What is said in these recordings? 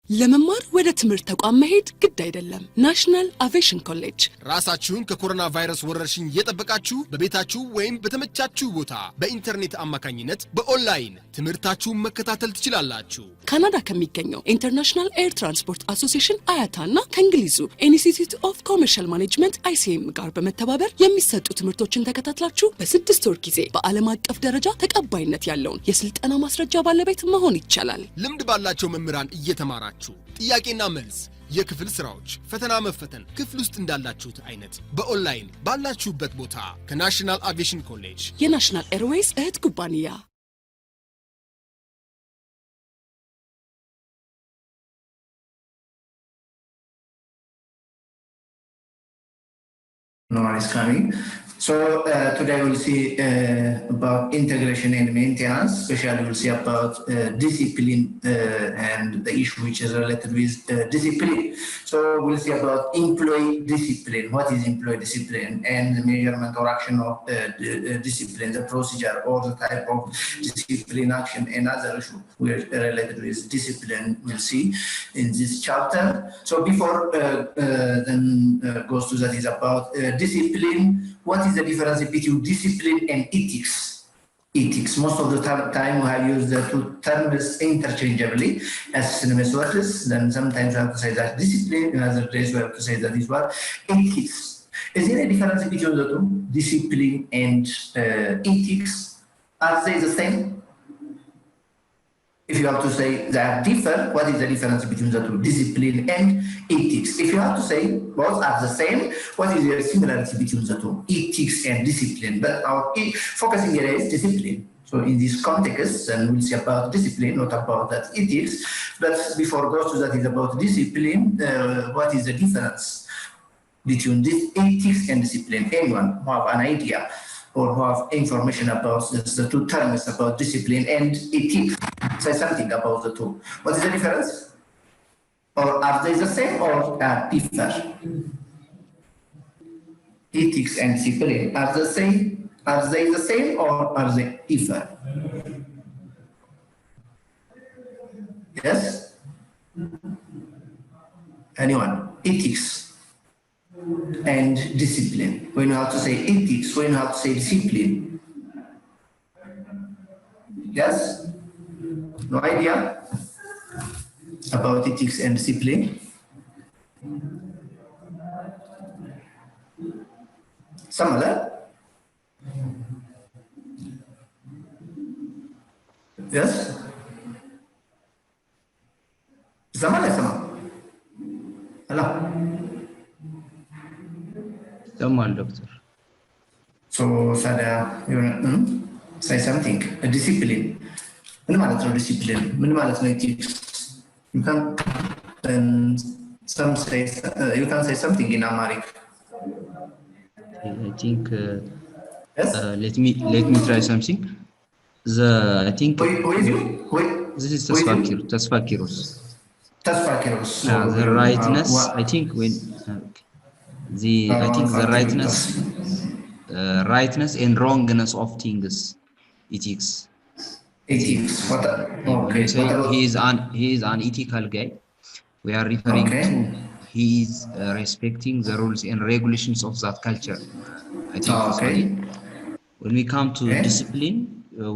ለመማር ወደ ትምህርት ተቋም መሄድ ግድ አይደለም። ናሽናል አቪዬሽን ኮሌጅ ራሳችሁን ከኮሮና ቫይረስ ወረርሽኝ እየጠበቃችሁ በቤታችሁ ወይም በተመቻችሁ ቦታ በኢንተርኔት አማካኝነት በኦንላይን ትምህርታችሁን መከታተል ትችላላችሁ። ካናዳ ከሚገኘው ኢንተርናሽናል ኤር ትራንስፖርት አሶሲዬሽን አያታና ከእንግሊዙ ኢንስቲትዩት ኦፍ ኮመርሻል ማኔጅመንት ICM ጋር በመተባበር የሚሰጡ ትምህርቶችን ተከታትላችሁ በ6 ወር ጊዜ በዓለም አቀፍ ደረጃ ተቀባይነት ያለውን የስልጠና ማስረጃ ባለቤት መሆን ይቻላል። ልምድ ባላቸው መምህራን እየተማራችሁ ጥያቄና መልስ የክፍል ስራዎች ፈተና መፈተን ክፍል ውስጥ እንዳላችሁት አይነት በኦንላይን ባላችሁበት ቦታ ከናሽናል አቪዬሽን ኮሌጅ የናሽናል ኤርዌይስ እህት ኩባንያ No one is coming. So today we'll see about integration and maintenance. Especially we'll see about discipline and the issue which is related with discipline. So we'll see about employee discipline. What is employee discipline and the measurement or action of discipline, the procedure or the type of discipline action and other issue related with discipline we'll see in this chapter. So before then goes to that is about discipline. What is the difference between discipline and ethics? Ethics. Most of the time we have used the two terms interchangeably as synonymous words. Then sometimes we have to say that discipline, in other days we have to say that is what ethics. Is there a difference between the two? Discipline and ethics. Are they the same? If you have to say they are different, what is the difference between the two? Discipline and ethics. If you have to say both are the same, what is the similarity between the two? Ethics and discipline. But our focusing area is discipline. So in this context, and we'll see about discipline, not about that ethics. But before goes to that is about discipline. What is the difference between this ethics and discipline? Anyone who have an idea or who have information about the two terms about discipline and ethics? Say something about the two. What is the difference? Or are they the same or are different? Ethics and discipline are the same? Are they the same or are they different? Yes? Anyone? Ethics and discipline. When you have to say ethics, when you have to say discipline. Yes? No idea about ethics and discipline? Some other? Yes? Sama? Hello? Someone, doctor. So, Sada, you say something. A discipline. ምን ማለት ነው ዲሲፕሊን? ምን ማለት ነው ኤቲክስ? You can say something in Amharic. I think yes? let me try something. I think who is you? this is Tasfa Kiros. So the rightness, I think when I think the rightness and wrongness of things, ethics. Ethics. Okay. He is an ethical guy. We are referring to he is respecting the rules and regulations of that culture. I think. Okay. When we come to discipline,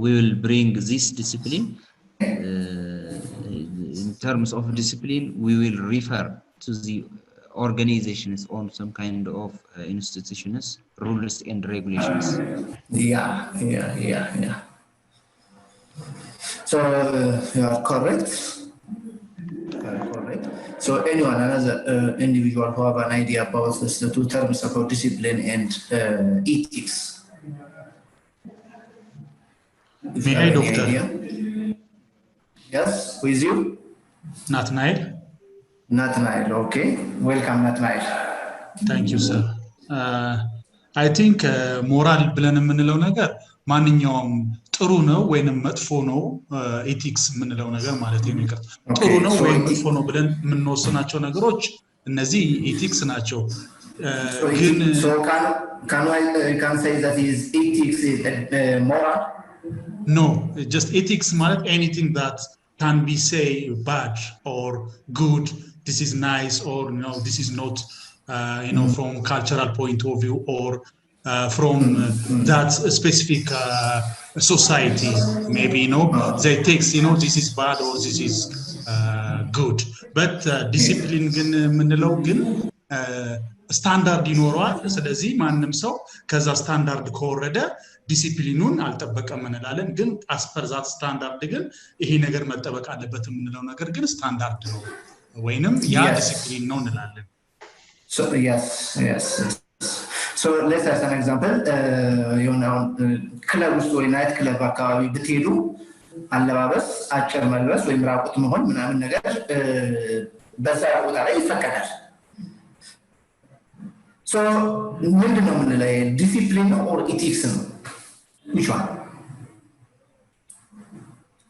we will bring this discipline. In terms of discipline, we will refer to the organizations on some kind of institutions, rules and regulations. Yeah. So you are correct. So anyone, another individual who have an idea about the two terms about discipline and ethics? May I, doctor? Yes, with you? Nathanael. Okay. Welcome, Nathanael. Thank you, sir. I think moral ብለን የምንለው ነገር ማንኛውም ጥሩ ነው ወይንም መጥፎ ነው ኤቲክስ የምንለው ነገር ማለት ነው። ጥሩ ነው ወይንም መጥፎ ነው ብለን የምንወስናቸው ነገሮች እነዚህ ኤቲክስ ናቸው። ግን so can say that is ethics is moral? No, just ethics ማለት anything that can be say bad or good, this is nice or this is not, from cultural point of view or from that specific society. Maybe, they take, this is bad or this is good. But discipline ምንለው ግን ስታንዳርድ ይኖረዋል። ስለዚህ ማንም ሰው ከዛ ስታንዳርድ ከወረደ ዲሲፕሊኑን አልጠበቀም እንላለን። ግን አስፐር ዛት ስታንዳርድ ግን ይሄ ነገር መጠበቅ አለበት የምንለው ነገር ግን ስታንዳርድ ነው ወይንም ያ ዲሲፕሊን ነው እንላለን። So yes. So let's have an example. ክለብ ውስጥ ወይ ናይት ክለብ አካባቢ ብትሄዱ አለባበስ አጭር መልበስ ወይ ራቁት መሆን ምናምን ነገር በዛ ቦታ ላይ ይፈቀዳል። So ምንድነው የምንለው? ዲሲፕሊን ነው ኦር ኢቲክስ ነው? which one?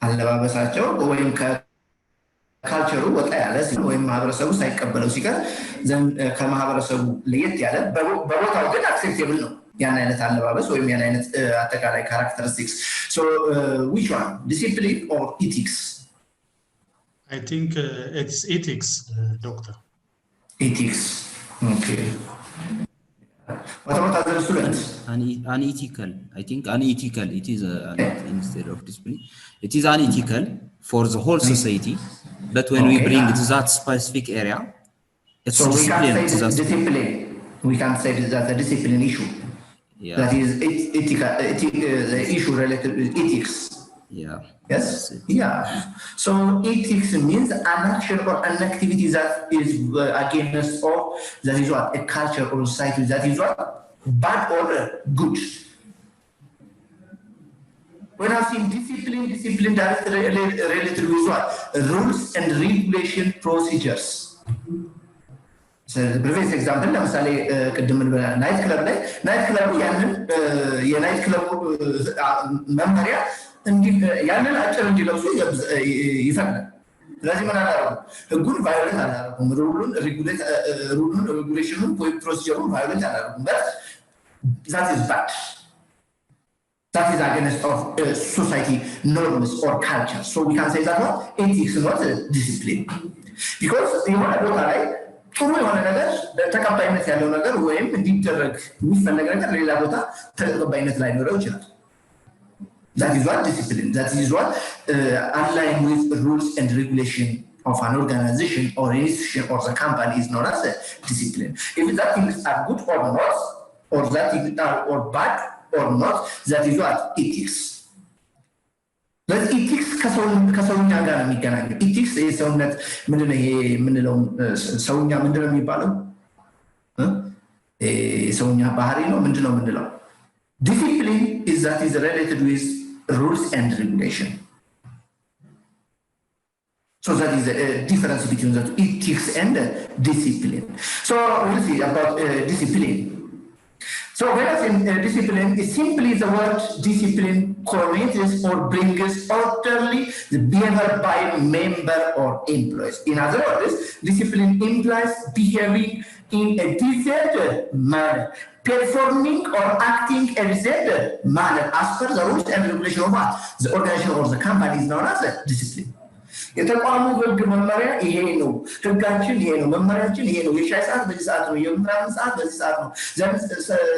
አለባበሳቸው ወይም ካልቸሩ ወጣ ያለ ወይም ማህበረሰቡ ሳይቀበለው ሲቀር ከማህበረሰቡ ለየት ያለ በቦታው ግን አክሴፕቴብል ነው ያን አይነት አለባበስ ወይም ያን አይነት አጠቃላይ ካራክተሪስቲክስ። So which one? Discipline or ethics? I think it's ethics, doctor. Ethics. Okay. What about other students? Unethical. I think unethical. It is instead of discipline. It is unethical for the whole society. But when we bring it to that specific area, it's so discipline. Discipline. We can say that's a discipline issue. Yeah. That is the issue related with ethics. Yeah. Yes? Yeah. So ethics means an action or an activity that is against or that is what? A culture or society that is what? Bad or good. When I say discipline that is related with what? Rules and regulation procedures. So the previous example, ለምሳሌ ቅድም ናይት ክለብ ላይ ናይት ክለቡ ያንን የናይት ክለቡ መመሪያ ያንን አጭር እንዲለብሱ ይፈቅዳል። ስለዚህ ምን አላደረጉ? ህጉን ቫዮሌት አላደረጉም። ሬጉሌሽኑን ወይ ፕሮሲጀሩን ቫዮሌት አላደረጉም። but that is bad. That is against of society norms or culture. So we can say that what? Ethics is not discipline. Because የሆነ ቦታ ላይ ጥሩ የሆነ ነገር ተቀባይነት ያለው ነገር ወይም እንዲደረግ የሚፈለግ ነገር ሌላ ቦታ ተቀባይነት ላይ ኖረው ይችላል። That is what discipline. That is what aligned with the rules and regulation of an organization or institution or the company is known as a discipline. If that things are good or not, or that things are or bad or not, that is what ethics. That ethics ከሰውኛ ጋር ነው የሚገናኘው። ethics የሰውነት ምንድነው ይሄ ምንለው ሰውኛ ምንድነው የሚባለው? ሰውኛ ባህሪ ነው ምንድነው ምንለው? Discipline is that is related with rules and regulation. So that is a difference between the ethics and discipline. So we'll see about discipline. So when I say discipline, is simply the word discipline commits or brings orderly the behavior by member or employees. In other words, discipline implies behaving in a desired manner, performing or acting in a desired manner as per the rules and regulation of what? The organization or the company is known as a discipline. የተቋሙ ህግ መመሪያ ይሄ ነው፣ ህጋችን ይሄ ነው፣ መመሪያችን ይሄ ነው። የሻይ ሰዓት በዚህ ሰዓት ነው፣ የምናምን ሰዓት በዚህ ሰዓት ነው፣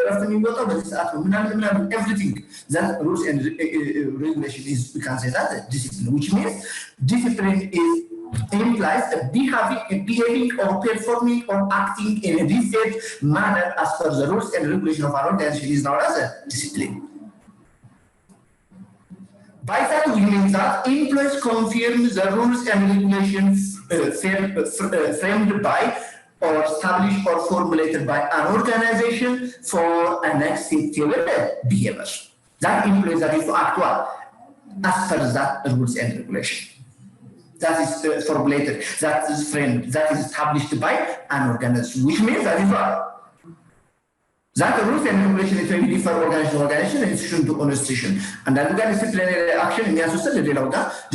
ረፍት የሚወጣው በዚህ ሰዓት ነው፣ ምናምን everything that rules and regulation is we can say that discipline, which means discipline is implies behaving or performing or acting in a desired manner as per the rules and regulation of our organization is known as a discipline. By that we mean that employees confirm the rules and regulations framed by or established or formulated by an organization for an acceptable behavior. That employees that is to act well as per that rules and regulation. That is formulated, that is framed, that is established by an organization, which means that is what? That rules and regulation is very different organization and institution to institution. And then we got disciplinary action in the associated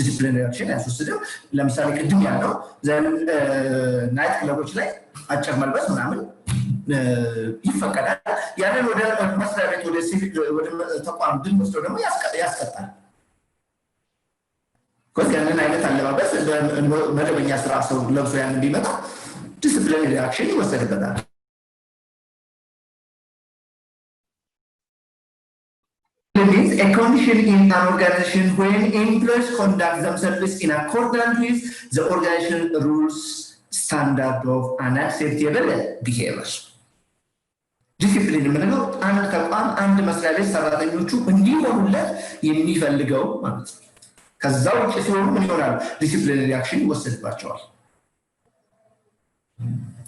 disciplinary action associated. ለምሳሌ ቅድም ያለው ዘን ናይት ክለቦች ላይ አጭር መልበስ ምናምን ይፈቀዳል። ያንን ወደ መስሪያ ቤት ወደ ሲቪክ ወደ ተቋም ድንወስዶ ደግሞ ያስቀጣል። because ያንን አይነት አለባበስ መደበኛ ስራ ሰው ለብሶ ያንን ቢመጣ disciplinary action ይወሰድበታል። It means a condition in an organization when employees conduct themselves in accordance with the organization rules, standard of unacceptable behavior. Discipline የምንለው አንድ ተቋም አንድ መስሪያ ቤት ሰራተኞቹ እንዲሆኑለት የሚፈልገው ማለት ነው። ከዛ ውጭ ሲሆኑ ምን ይሆናል? ዲሲፕሊነሪ አክሽን ይወሰድባቸዋል።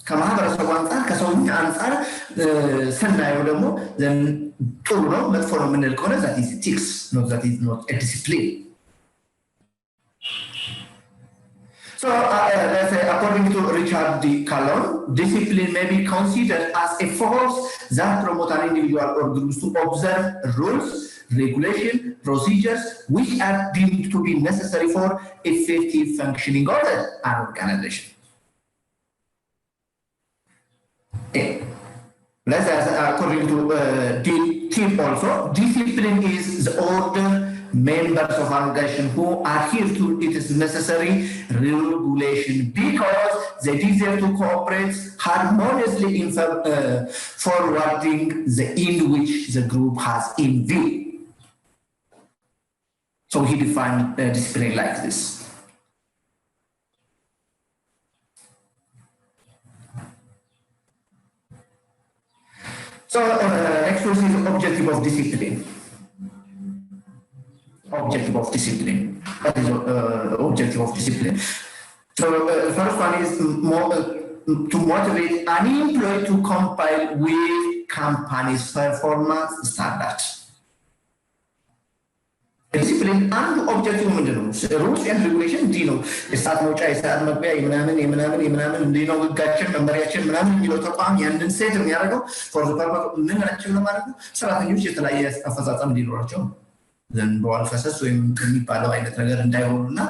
ከማህበረሰቡ አንጻር ከሰውኛ አንጻር ስናየው ደግሞ ጥሩ ነው መጥፎ ነው የምንል ከሆነ that is ethics, that is not a discipline. So let's say according to Richard D. Callon, discipline may be considered as a force that promotes an individual or groups to observe rules, regulation, procedures which are deemed to be necessary for effective functioning of an organization. Let's say according to Tim also, discipline is the order members of an organization who adhere to its necessary regulation because they desire to cooperate harmoniously in forwarding the end which the group has in view. So he defined discipline like this. So next one is objective of discipline. Objective of discipline. What is objective of discipline? So first one is to motivate an employee to comply with company's performance standards. Discipline and objective ምንድነው? rules and regulation ዲ ነው። የሰዓት መውጫ የሰዓት መግቢያ የምናምን እንዲ ነው ህጋችን መመሪያችን ምናምን የሚለው ተቋም ያንን ሴት የሚያደርገው for the purpose ምን ናቸው ማለት ነው? ሰራተኞች የተለያየ አፈጻጸም እንዲኖራቸው ዘን በዋል ፈሰስ ወይም የሚባለው አይነት ነገር እንዳይሆኑና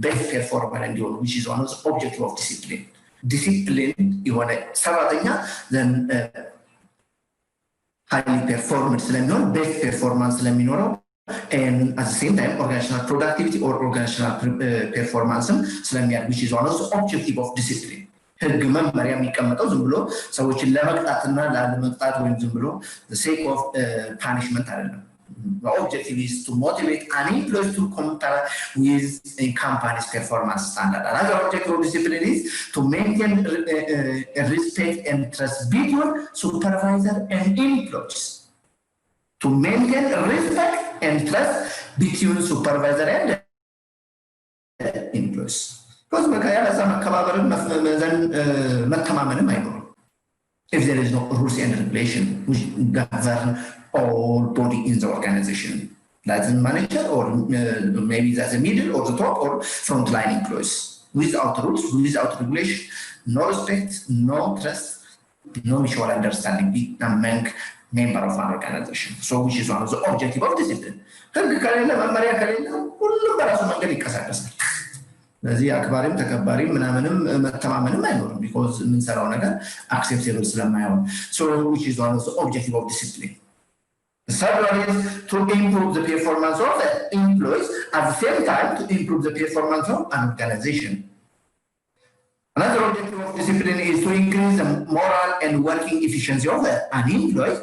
ቤስት ፐርፎርመር እንዲሆኑ which is one of the objective of discipline. Discipline የሆነ ሰራተኛ ዘን highly performance ስለሚሆን ቤስት ፐርፎርማንስ ስለሚኖረው and at the same time organizational productivity or organizational performance ስለሚያድግ which is one of the objective of discipline. ህግ መመሪያ የሚቀመጠው ዝም ብሎ ሰዎችን ለመቅጣትና ላለመቅጣት ወይም ዝም ብሎ the sake of punishment አይደለም. The objective is to motivate an employee to comply with a company's performance standard. Another objective of discipline is to maintain respect and trust between supervisor and employees. To maintain respect and trust between supervisor and employees. Because if there is no rules and regulation which govern all body in the organization, that's the manager or maybe that's the middle or the top or frontline employees. Without rules, without regulation, no respect, no trust, no mutual understanding among member of an organization. So which is one of the objective of discipline. ህግ ከሌለ መመሪያ ከሌለ ሁሉም በራሱ መንገድ ይንቀሳቀሳል። ስለዚህ አክባሪም ተከባሪም ምናምንም መተማመንም አይኖርም because የምንሰራው ነገር acceptable ስለማይሆን. So which is one of the objective of discipline. The third one is to improve the performance of the employees at the same time to improve the performance of an organization. Another objective of discipline is to increase the moral and working efficiency of an employee,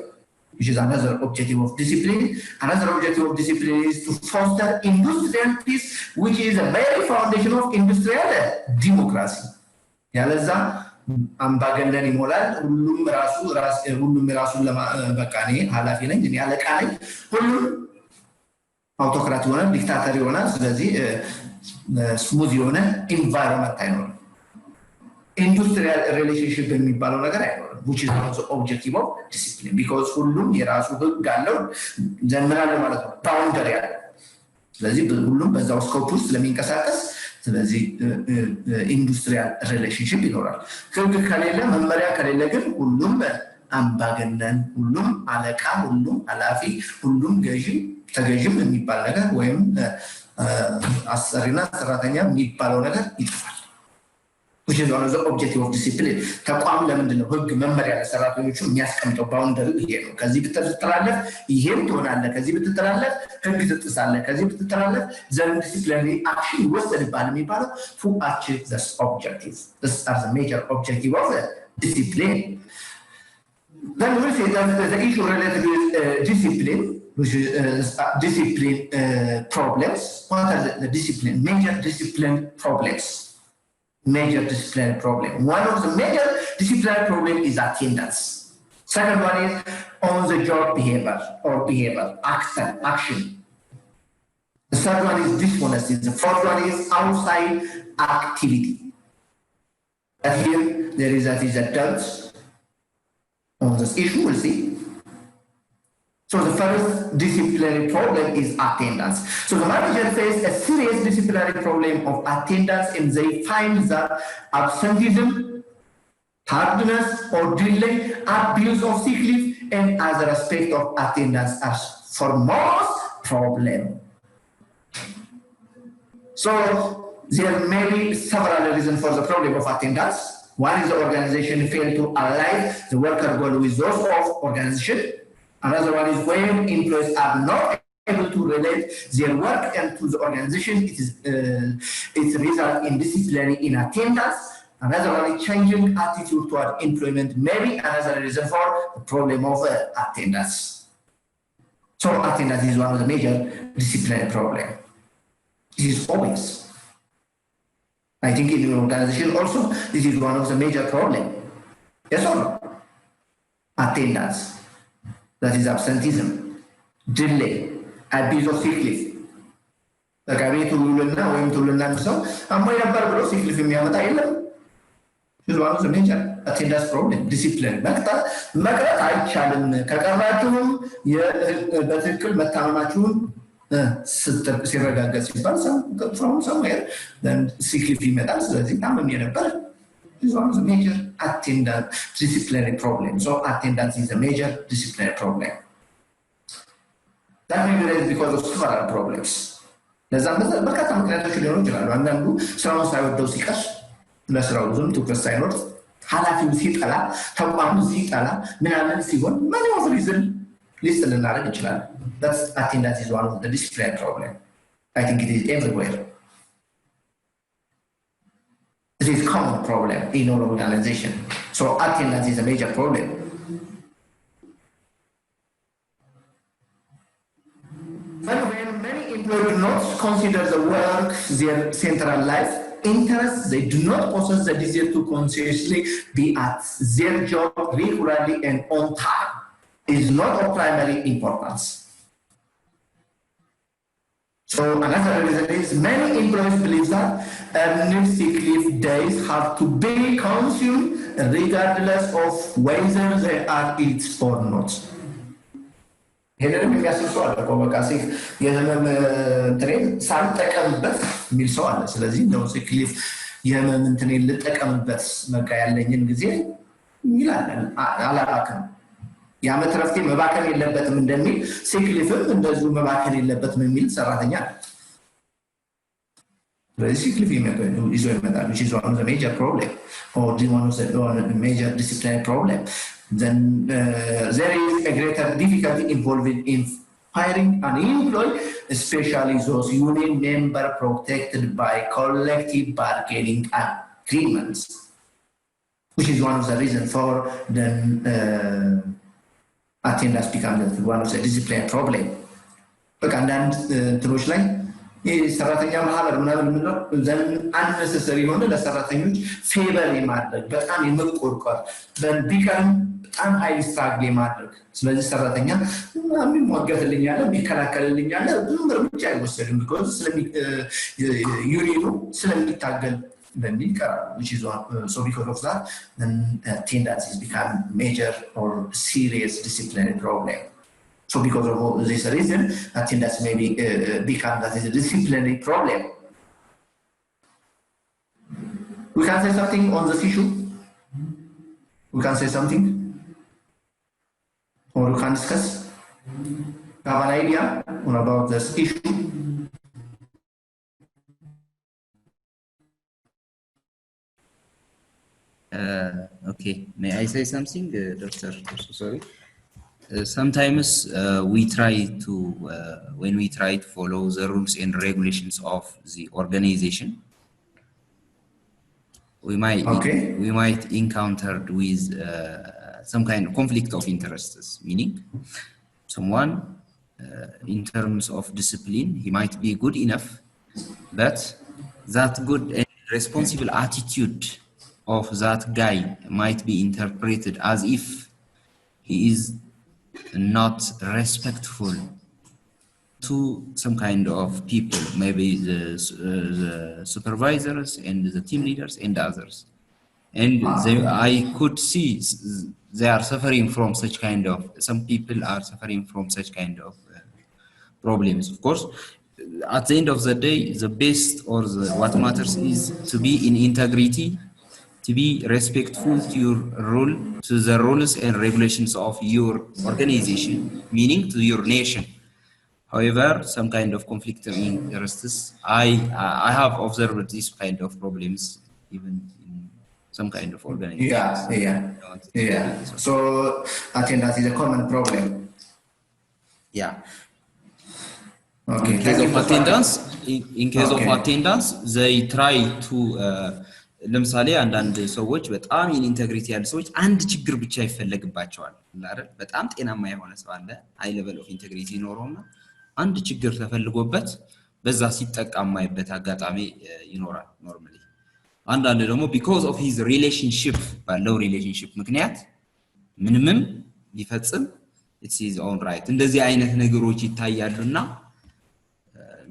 which is another objective of discipline. Another objective of discipline is to foster industrial peace, which is the very foundation of industrial democracy. ያለዛ አምባገነን ይሞላል። ሁሉም ራሱን በቃ እኔ ኃላፊ ነኝ እኔ አለቃ ነኝ፣ ሁሉም አውቶክራት ይሆናል፣ ዲክታተር ይሆናል። ስለዚህ ስሙዝ የሆነ ኢንቫይሮንመንት አይኖርም። ኢንዱስትሪያል ሪሌሽንሽፕ የሚባለው ነገር አይኖርም which is also objective of discipline because ሁሉም የራሱ ህግ አለው ዘመናለ ማለት ነው ባውንደሪ አለ። ስለዚህ ሁሉም በዛው ስኮፕ ውስጥ ስለሚንቀሳቀስ ስለዚህ ኢንዱስትሪያል ሪሌሽንሽፕ ይኖራል። ህግ ከሌለ መመሪያ ከሌለ ግን ሁሉም አምባገነን፣ ሁሉም አለቃ፣ ሁሉም ኃላፊ፣ ሁሉም ገዢ ተገዥም የሚባል ነገር ወይም አሰሪና ሰራተኛ የሚባለው ነገር ይጠፋል። which is one of the objective of discipline. ተቋም ለምንድን ነው ህግ መመሪያ ለሰራተኞቹ የሚያስቀምጠው ባውንደሪ ይሄ ነው። ከዚህ ብትተላለፍ ይሄን ትሆናለህ፣ ከዚህ ብትተላለፍ ህግ ትጥሳለህ፣ ከዚህ ብትተላለፍ ዘን disciplinary action ይወሰድብሃል የሚባለው to achieve this objective. These are the major objective of the discipline. Then we say that the issue related with discipline, which is discipline problems. What are the discipline, major discipline problems? Major disciplinary problem. One of the major disciplinary problem is attendance. Second one is on-the-job behavior or action. The third one is dishonesty. The fourth one is outside activity. And here there is a touch on this issue, we'll see. So the first disciplinary problem is attendance. So the manager faced a serious disciplinary problem of attendance and they find that absenteeism, tardiness or delay, abuse of sick leave and other aspects of attendance are foremost problem. So there may be several reasons for the problem of attendance. One is the organization failed to align the worker goal with those of organization. Another one is when employees are not able to relate their work and to the organization, it results in disciplinary in attendance. Another one is changing attitude toward employment, maybe another reason for the problem of attendance. So attendance is one of the major disciplinary problem. This is always. I think in your organization also, this is one of the major problem. Yes or no? Attendance. That is absenteeism, delay, abuse of sick leave. በቃ ቤቱ ውልና ወይም ትውልና ሰው አሞኝ ነበር ብሎ ሲክ ሊቭ የሚያመጣ የለም። this one of the major attendance problem. ዲሲፕሊን መቅረት አይቻልም። ከቀራችሁም በትክክል መታመማችሁን ሲረጋገጥ ሲባል from somewhere then sick leave ይመጣል። ስለዚህ ታመም የነበር this one is a major attendance disciplinary problem. So attendance is a major disciplinary problem. That may be raised because of several problems. ለዛም በርካታ ምክንያቶች ሊሆኑ ይችላሉ። አንዳንዱ ስራውን ሳይወደው ሲቀር ለስራው ብዙም ትኩረት ሳይኖር ኃላፊው ሲጠላ ተቋሙ ሲጠላ ምናምን ሲሆን many of reason ሊስት ልናደርግ እንችላለን። That's attendance is one of the disciplinary problem. I think it is everywhere. It is a common problem in our organization. So attendance is a major problem. But when many employees do not consider the work their central life interests, they do not possess the desire to consciously be at their job regularly and on time. It is not of primary importance. So another reason is many employees believe that earned sick leave days have to be consumed regardless of whether they are it or not. ይሄንን የሚያስብ ሰው አለ። በቃ ሲክ የህመም ትሬን ሳልጠቀምበት የሚል ሰው አለ። ስለዚህ ነው ሲክ ሊቭ የህመም ትሬን ልጠቀምበት በቃ ያለኝን ጊዜ ይላል አላባክም። የዓመት ረፍቴ መባከን የለበትም እንደሚል ሲክ ሊቭም እንደዚሁ መባከን የለበትም የሚል ሰራተኛ አለ። ስለዚህ ሲክ ሊቭ ይዞ ይመጣል። which is one of the major problem or one of the major disciplinary problem. Then there is a greater difficulty involved in hiring an employee, especially those union members protected by collective bargaining agreements, which is one of the reasons for the attendance becomes one of the disciplinary problem. በቃ አንዳንድ ትሮች ላይ የሰራተኛ ማህበር ምናምን ምንለው ዘን አንነሰሰሪ ሆነ ለሰራተኞች ፌቨር የማድረግ በጣም የመቆርቆር በቢካም በጣም ሃይ ስትራግል የማድረግ ስለዚህ ሰራተኛ የሚሟገትልኝ ያለ የሚከላከልልኝ ያለ ብዙ እርምጃ አይወሰድም because ዩኒኑ ስለሚታገል በሚል ቀራሉ which is so because of that then attendance has become major or serious disciplinary problem. So because of this reason, attendance may be become that is a disciplinary problem. We can say something on this issue. We can say something, or we can discuss. Have an idea about this issue. Okay, may I say something, Doctor? So sorry. Sometimes we try to, when we try to follow the rules and regulations of the organization, we might encounter with some kind of conflict of interests, meaning someone in terms of discipline, he might be good enough, but that good and responsible attitude of that guy might be interpreted as if he is not respectful to some kind of people, maybe the supervisors and the team leaders and others. And I could see they are suffering from such kind of, some people are suffering from such kind of problems. Of course, at the end of the day, the best or what matters is to be in integrity, to be respectful to your role, to the rules and regulations of your organization, meaning to your nation. However, some kind of conflict of interests, I have observed this kind of problems even in some kind of organization. Yeah. So I think that is a common problem. Yeah. Okay. In case of attendance, they try to ለምሳሌ አንዳንድ ሰዎች በጣም ኢንቴግሪቲ ያሉ ሰዎች አንድ ችግር ብቻ ይፈልግባቸዋል አይደል? በጣም ጤናማ የሆነ ሰው አለ ሃይ ሌቨል ኦፍ ኢንቴግሪቲ ኖሮና አንድ ችግር ተፈልጎበት በዛ ሲጠቃማይበት አጋጣሚ ይኖራል ኖርማሊ። አንዳንድ ደግሞ because of his relationship ባለው ሪሌሽንሺፕ ምክንያት ምንምም ቢፈጽም it's his own right እንደዚህ አይነት ነገሮች ይታያሉና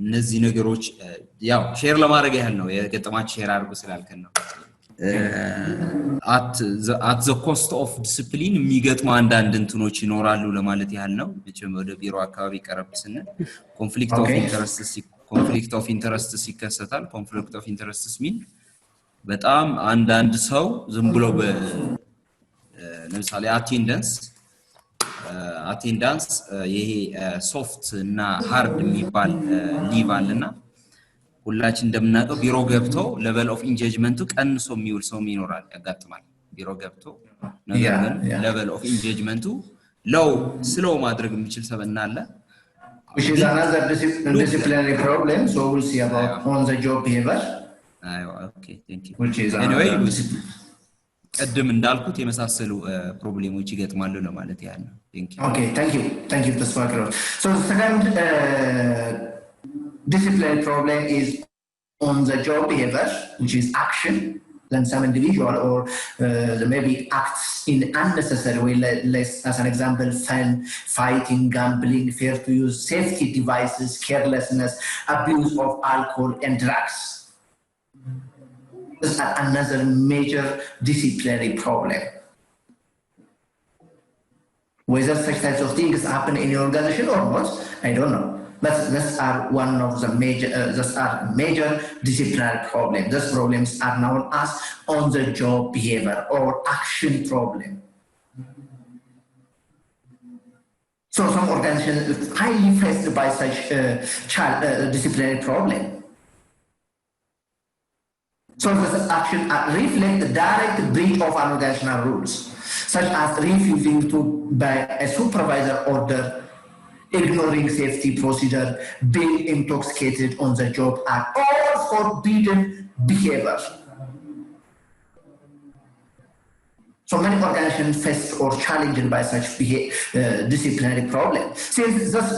እነዚህ ነገሮች ያው ሼር ለማድረግ ያህል ነው የገጠማች ሼር አድርጉ ስላልከን ነው at the cost of discipline የሚገጥሙ አንዳንድ እንትኖች ይኖራሉ ለማለት ያህል ነው መቼም ወደ ቢሮ አካባቢ ቀረብ ስንል conflict of interest ይከሰታል conflict of interest mean በጣም አንዳንድ ሰው ዝም ብሎ ለምሳሌ attendance ይሄ ሶፍት እና ሃርድ የሚባል ሊቭ አለና ሁላችን እንደምናውቀው ቢሮ ገብቶ ሌቨል ኦፍ ኢንጌጅመንቱ ቀንሶ የሚውል ሰው ይኖራል ያጋጥማል ቢሮ ገብቶ ነገር ግን ሌቨል ኦፍ ኢንጌጅመንቱ ስሎ ማድረግ የሚችል ሰበና አለ which is another disciplinary problem so we'll see about on the job behavior okay thank you which is anyway ቀደም እንዳልኩት የመሳሰሉ ፕሮብሌሞች ይገጥማሉ ለማለት ያህል ነው okay thank you Tasfakir so the second disciplinary problem is on the job behavior which is action then some individual or maybe acts in unnecessary way less as an example fun fighting gambling failure to use safety devices carelessness abuse of alcohol and drugs. This is another major disciplinary problem. Whether such types of things happen in your organization or not, I don't know. But these are one of the major disciplinary problems. These problems are known as on-the-job behavior or action problem. So some organizations are highly faced by such disciplinary problem. So this action reflects the direct breach of an organizational rules, such as refusing to by a supervisor order, ignoring safety procedure, being intoxicated on the job, are all forbidden behavior. So many organizations faced or challenged by such disciplinary problem. Since this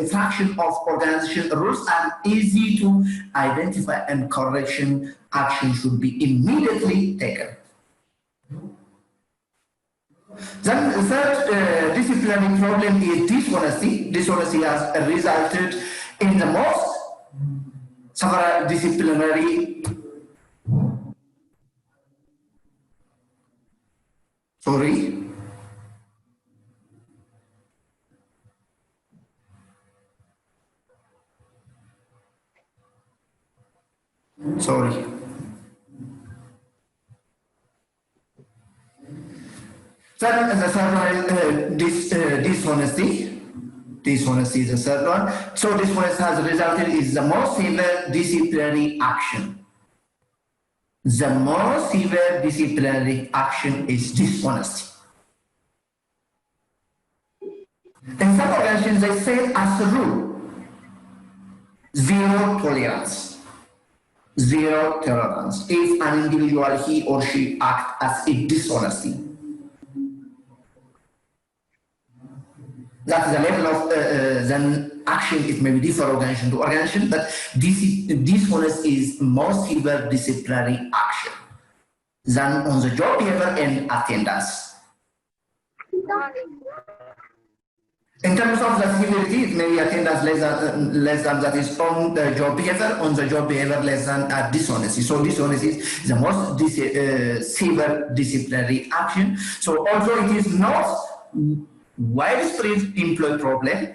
infraction of organization rules are easy to identify and correction action should be immediately taken. Then the third disciplinary problem is dishonesty. Dishonesty has resulted in the most several disciplinary Sorry. Then the third one is dishonesty. Dishonesty is the third one. So dishonesty has resulted in the most severe disciplinary action. the most severe disciplinary action is dishonesty. In some organizations, they say as a rule, zero tolerance. Zero tolerance if an individual, he or she, act as a dishonesty. That is the level of then action. It may be different organization to organization, but dishonesty is more severe disciplinary action than on the job behavior and attendance. In terms of the severity, it may be attendance less than that is on the job behavior less than dishonesty. So dishonesty is the most severe disciplinary action. So although it is not widespread employee problem,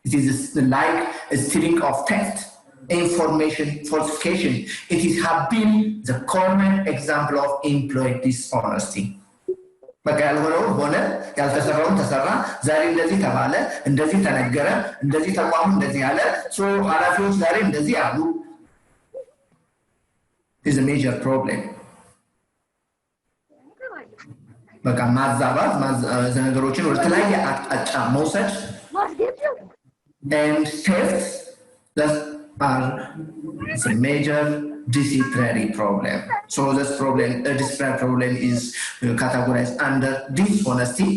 it is like a string of theft, information falsification. It has been the common example of employee dishonesty. በቃ ያልሆነው ሆነ፣ ያልተሰራውን ተሰራ፣ ዛሬ እንደዚህ ተባለ፣ እንደዚህ ተነገረ፣ እንደዚህ ተቋሙ እንደዚህ አለ፣ ሶ ኃላፊዎች ዛሬ እንደዚህ አሉ። is a major problem. በቃ ማዛባት ነገሮችን ወደ ተለያየ አቅጣጫ መውሰድ and theft that are a major disciplinary problem. So this problem, disciplinary problem is categorized under dishonesty.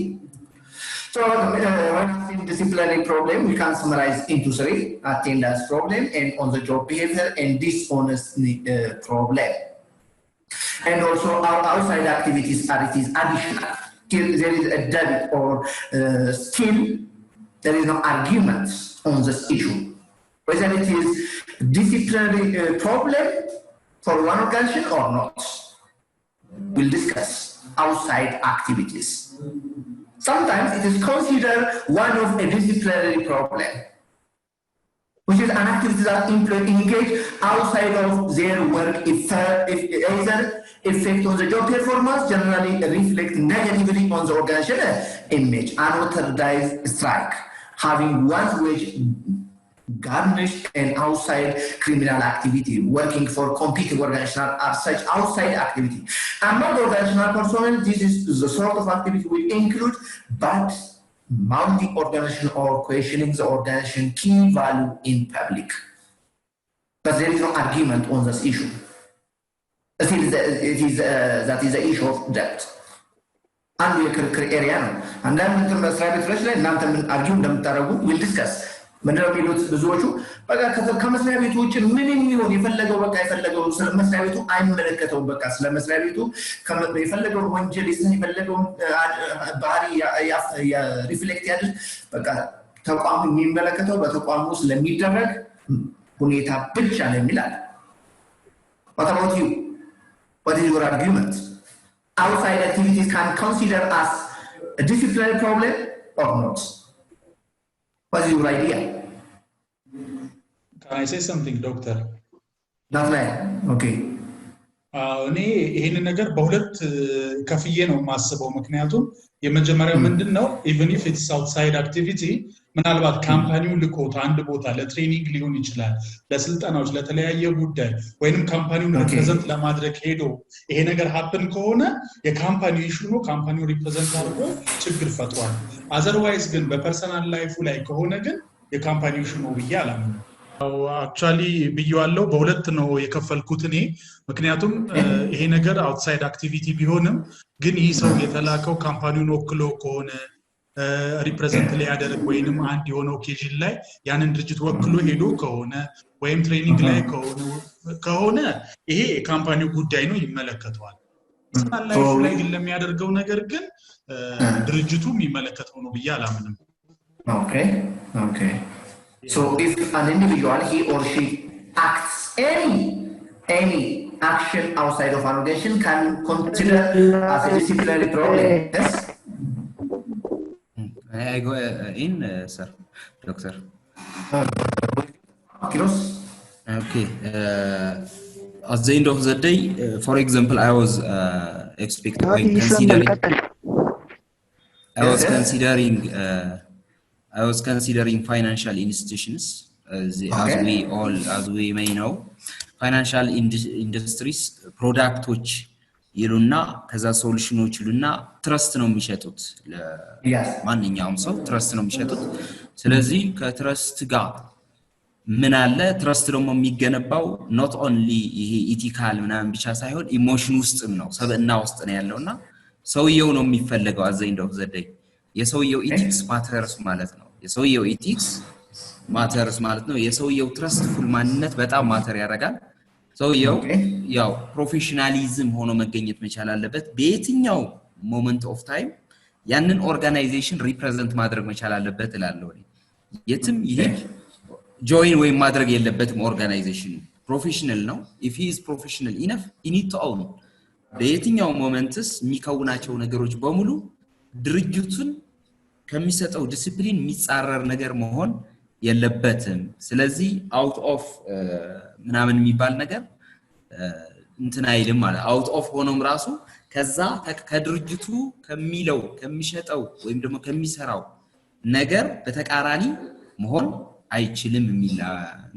So when disciplinary problem, we can summarize into three: attendance problem, and on the job behavior, and dishonesty problem. And also our outside activities are it is additional. Till there is a debit or still there is no arguments on this issue. Whether it is disciplinary problem for one organization or not. We'll discuss outside activities. Sometimes it is considered one of a disciplinary problem, which is an activity that employees engage outside of their work if either effect on the job performance, generally reflect negatively on the organization image. Unauthorized strike, having one's wage garnished and outside criminal activity, working for competing organizations are such outside activity. Among organizational personnel, this is the sort of activity we include, but multi-organization or questioning the organization key value in public. But there is no argument on this issue. That is the issue of debt. And we area now. And then we'll discuss. ምንድነው የሚሉት ብዙዎቹ በቃ ከመስሪያ ቤቱ ውጭ ምንም ይሁን የፈለገው በቃ የፈለገው መስሪያ ቤቱ አይመለከተውም። በቃ ስለ መስሪያ ቤቱ የፈለገው ወንጀል የፈለገው ባህሪ ሪፍሌክት ያድርግ። በቃ ተቋሙ የሚመለከተው በተቋሙ ስለሚደረግ ሁኔታ ብቻ ነው የሚላል። What about you? What is your argument? Outside activities can consider as a disciplinary problem or not? What is your idea? Can I say something, doctor? That's right. Okay. እኔ ይሄን ነገር በሁለት ከፍዬ ነው የማስበው። ምክንያቱም የመጀመሪያው ምንድነው even if it's outside activity ምናልባት ካምፓኒው ልኮት አንድ ቦታ ለትሬኒንግ ሊሆን ይችላል፣ ለስልጠናዎች፣ ለተለያየ ጉዳይ ወይንም ካምፓኒውን ሪፕሬዘንት ለማድረግ ሄዶ ይሄ ነገር happen ከሆነ የካምፓኒው ኢሹ ነው፣ ካምፓኒው ሪፕሬዘንት አድርጎ ችግር ፈጥሯል። otherwise ግን በፐርሰናል ላይፉ ላይ ከሆነ ግን የካምፓኒው ኢሹ ነው ብዬ አላምንም። አክቹአሊ ብየዋለሁ በሁለት ነው የከፈልኩት እኔ። ምክንያቱም ይሄ ነገር አውትሳይድ አክቲቪቲ ቢሆንም ግን ይህ ሰው የተላከው ካምፓኒውን ወክሎ ከሆነ ሪፕሬዘንት ላይ ያደረግ ወይንም አንድ የሆነ ኦኬዥን ላይ ያንን ድርጅት ወክሎ ሄዶ ከሆነ ወይም ትሬኒንግ ላይ ከሆነ ይሄ የካምፓኒው ጉዳይ ነው፣ ይመለከተዋል። ላይፍ ላይ ግን ለሚያደርገው ነገር ግን ድርጅቱ የሚመለከተው ነው ብዬ አላምንም። Okay. So if an individual, he or she acts any action outside of an organization can consider as a disciplinary problem. Yes? I go in, sir, doctor. Kiros? Okay. At the end of the day, for example, I was I was considering financial institutions, as we may know, ፋይናንሻል ኢንዱስትሪስ ፕሮዳክቶች ይሉና ከዛ ሶሉሽኖች ይሉና ትረስት ነው የሚሸጡት ለማንኛውም ሰው ትረስት ነው የሚሸጡት ስለዚህ ከትረስት ጋር ምን አለ ትረስት ደግሞ የሚገነባው not only ይሄ ኢቲካል ምናምን ብቻ ሳይሆን ኢሞሽን ውስጥም ነው ሰብእና ውስጥ ነው ያለውና ሰውየው ነው የሚፈልገው አዘይንዶ ዘደይ የሰውየው ኢቲክስ ማተርስ ማለት ነው የሰውየው ኢቲክስ ማተርስ ማለት ነው የሰውየው ትረስትፉል ማንነት በጣም ማተር ያደርጋል ሰውየው ያው ፕሮፌሽናሊዝም ሆኖ መገኘት መቻል አለበት በየትኛው ሞመንት ኦፍ ታይም ያንን ኦርጋናይዜሽን ሪፕሬዘንት ማድረግ መቻል አለበት እላለሁ የትም ይሄ ጆይን ወይ ማድረግ የለበትም ኦርጋናይዜሽን ፕሮፌሽናል ነው if he is professional enough he need to own በየትኛው ሞመንትስ የሚከውናቸው ነገሮች በሙሉ ድርጅቱን ከሚሰጠው ዲሲፕሊን የሚጻረር ነገር መሆን የለበትም ስለዚህ out of ምናምን የሚባል ነገር እንትን አይልም ማለት out of ሆኖም ራሱ ከዛ ከድርጅቱ ከሚለው ከሚሸጠው ወይም ደግሞ ከሚሰራው ነገር በተቃራኒ መሆን አይችልም የሚል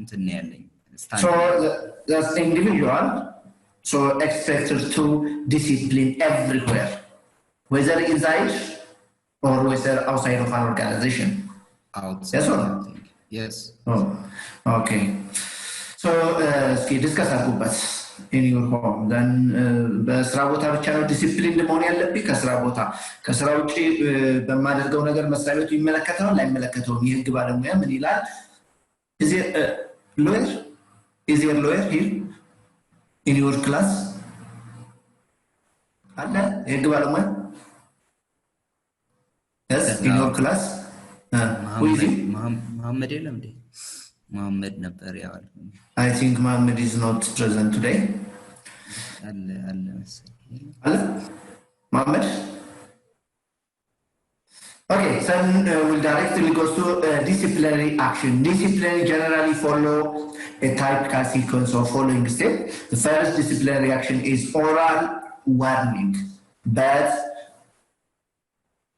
እንትን ያለኝ so the individual so expected to discipline everywhere whether inside or whether outside of an organization outside yes or no? yes oh okay so discuss about in your home then በስራ ቦታ ብቻ ነው ዲሲፕሊን መሆን ያለብኝ ከስራ ውጪ በማደርገው ነገር መስሪያ ቤቱ ይመለከታል ላይመለከተው የህግ ባለሙያ ምን ይላል is there a lawyer here in your class አለ የህግ ባለሙያ yes in your class መሐመድ የለም እንዴ መሐመድ ነበር ያዋል I think Mohammed is not present today አለ መሰለኝ Mohammed okay so we'll directly go to disciplinary action disciplinary generally follow a typical sequence of following steps the first disciplinary action is oral warning but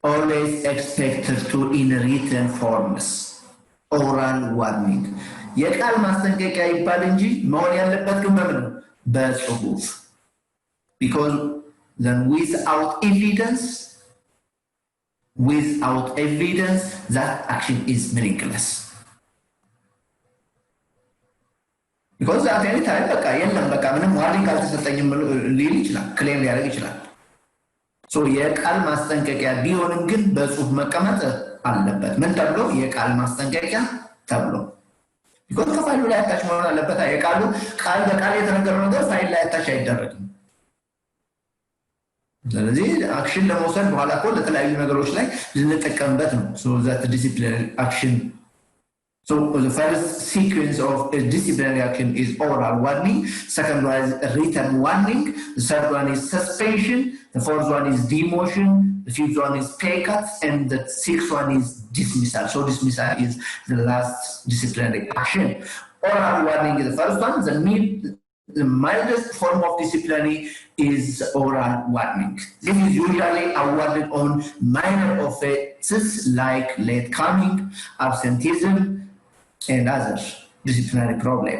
always expected to in written forms oral warning የቃል ማስጠንቀቂያ ይባል እንጂ መሆን ያለበት ግን በምን በጽሁፍ because then without evidence that action is meaningless because at any time በቃ የለም በቃ ምንም ዋርኒንግ አልተሰጠኝም ሊል ይችላል ክሌም ሊያደርግ ይችላል so የቃል ማስጠንቀቂያ ቢሆንም ግን በጽሁፍ መቀመጥ አለበት ምን ተብሎ የቃል ማስጠንቀቂያ ተብሎ because ከፋይሉ ላይ አታች መሆን አለበት የቃሉ ቃል በቃል የተነገረው ነገር ፋይል ላይ አታች አይደረግም ስለዚህ አክሽን ለመውሰድ በኋላ እኮ ለተለያዩ ነገሮች ላይ ልንጠቀምበት ነው so that disciplinary action so the first sequence of a disciplinary action is oral warning second one is written warning the third one is suspension the fourth one is demotion the fifth one is pay cut and the sixth one is dismissal so dismissal is the last disciplinary action oral warning is the first one the mildest form of disciplinary is oral warning this is usually awarded on minor offenses like late coming absenteeism and other disciplinary problem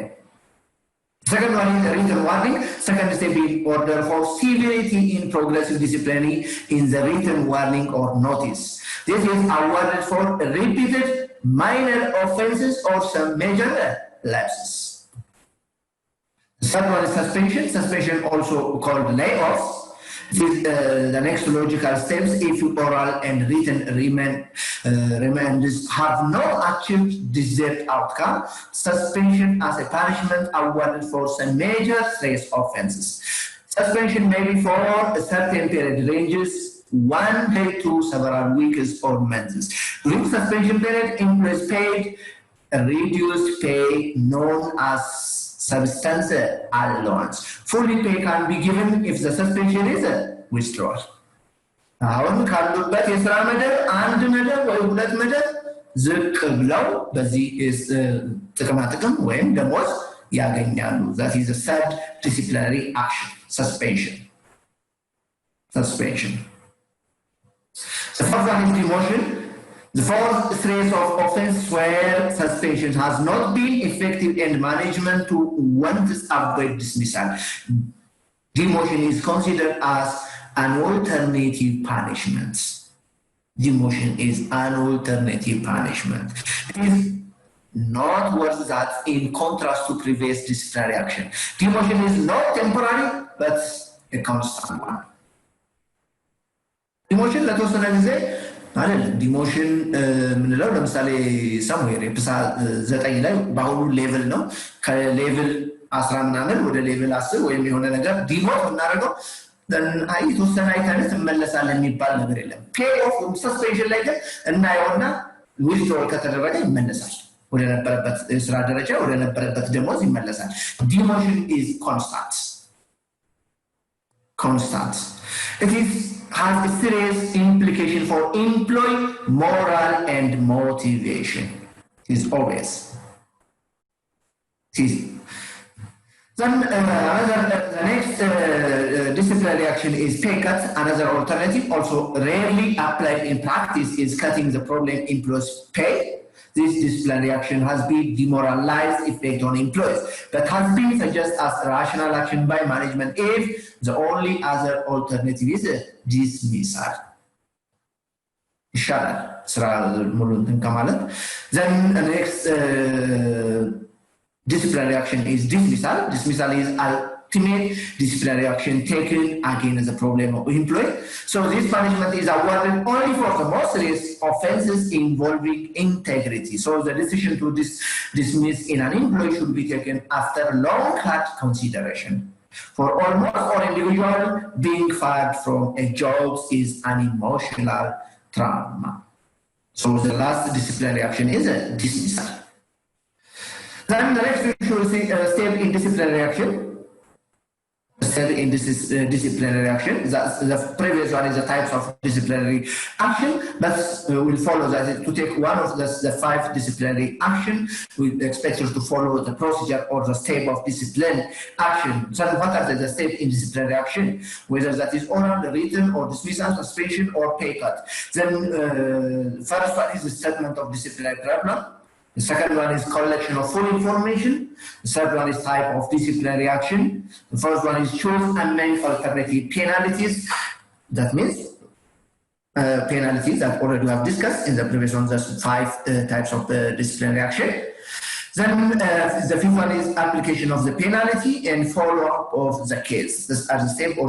second one is written warning second step in order for severity in progressive disciplinary in the written warning or notice this is awarded for repeated minor offenses or some major lapses the third one is suspension also called layoff this the next logical steps if oral and written remands have no achieved desired outcome suspension as a punishment awarded for some major stress offenses suspension may be for a certain period ranges 1 day to several weeks or months during suspension period employees paid a reduced pay known as substance allowance fully pay can be given if the suspension is withdrawn አሁን ካሉበት የሥራ መደብ አንድ መደብ ወይ ሁለት መደብ ዝቅ ብለው በዚህ ጥቅም ወይም ደሞዝ ያገኛሉ that is the third disciplinary action suspension the fourth one is demotion The fourth series of offense where suspension has not been effective and management to want to avoid dismissal. Demotion is considered as an alternative punishment. Demotion is an alternative punishment. It is not worth that in contrast to previous disciplinary action. Demotion is not temporary, but a constant one. Demotion, ለተወሰነ ጊዜ አይደል ዲሞሽን ምንለው ለምሳሌ ሳሙኤል ኤፒሶድ 9 ላይ በአሁኑ ሌቭል ነው ከሌቭል 10 ምናምን ወደ ሌቭል 10 ወይም የሆነ ነገር ዲሞት እናደርገው አይ ተወሰነ አይተንስ መለሳለን የሚባል ነገር የለም ፔይ ኦፍ ሰስፔንሽን ላይ ግን እናየውና ዊዝድሮል ከተደረገ ይመለሳል ወደ ነበረበት ስራ ደረጃ ወደ ነበረበት ደሞዝ ይመለሳል ዲሞሽን is constant it has a serious implication for employee moral and motivation is always then the next disciplinary action is pay cut another alternative also rarely applied in practice is cutting the problem employees pay. This disciplinary action has been demoralized effect on employees, but has been suggested as rational action by management if the only other alternative is a dismissal. Then the next disciplinary action is dismissal. Dismissal is ultimate disciplinary action taken against the problem of employee. So this punishment is awarded only for the most serious offenses involving integrity. So the decision to dismiss in an employee should be taken after long hard consideration. For almost all individual, being fired from a job is an emotional trauma. So the last disciplinary action is a dismissal. Then the next we should see step in disciplinary action. Step in this disciplinary action. The previous one is the types of disciplinary action, but we'll follow that to take one of the 5 disciplinary action. We expect you to follow the procedure or the step of discipline action. So what are the steps in disciplinary action? Whether that is oral, written, or dismissal, suspension, or pay cut. Then first one is the statement of disciplinary problem. The second one is collection of full information. The third one is type of disciplinary action. The first one is choose among alternative penalties. That means penalties that already we have discussed in the previous one. There's 5 types of disciplinary action. Then the fifth one is application of the penalty and follow-up of the case. This is the step or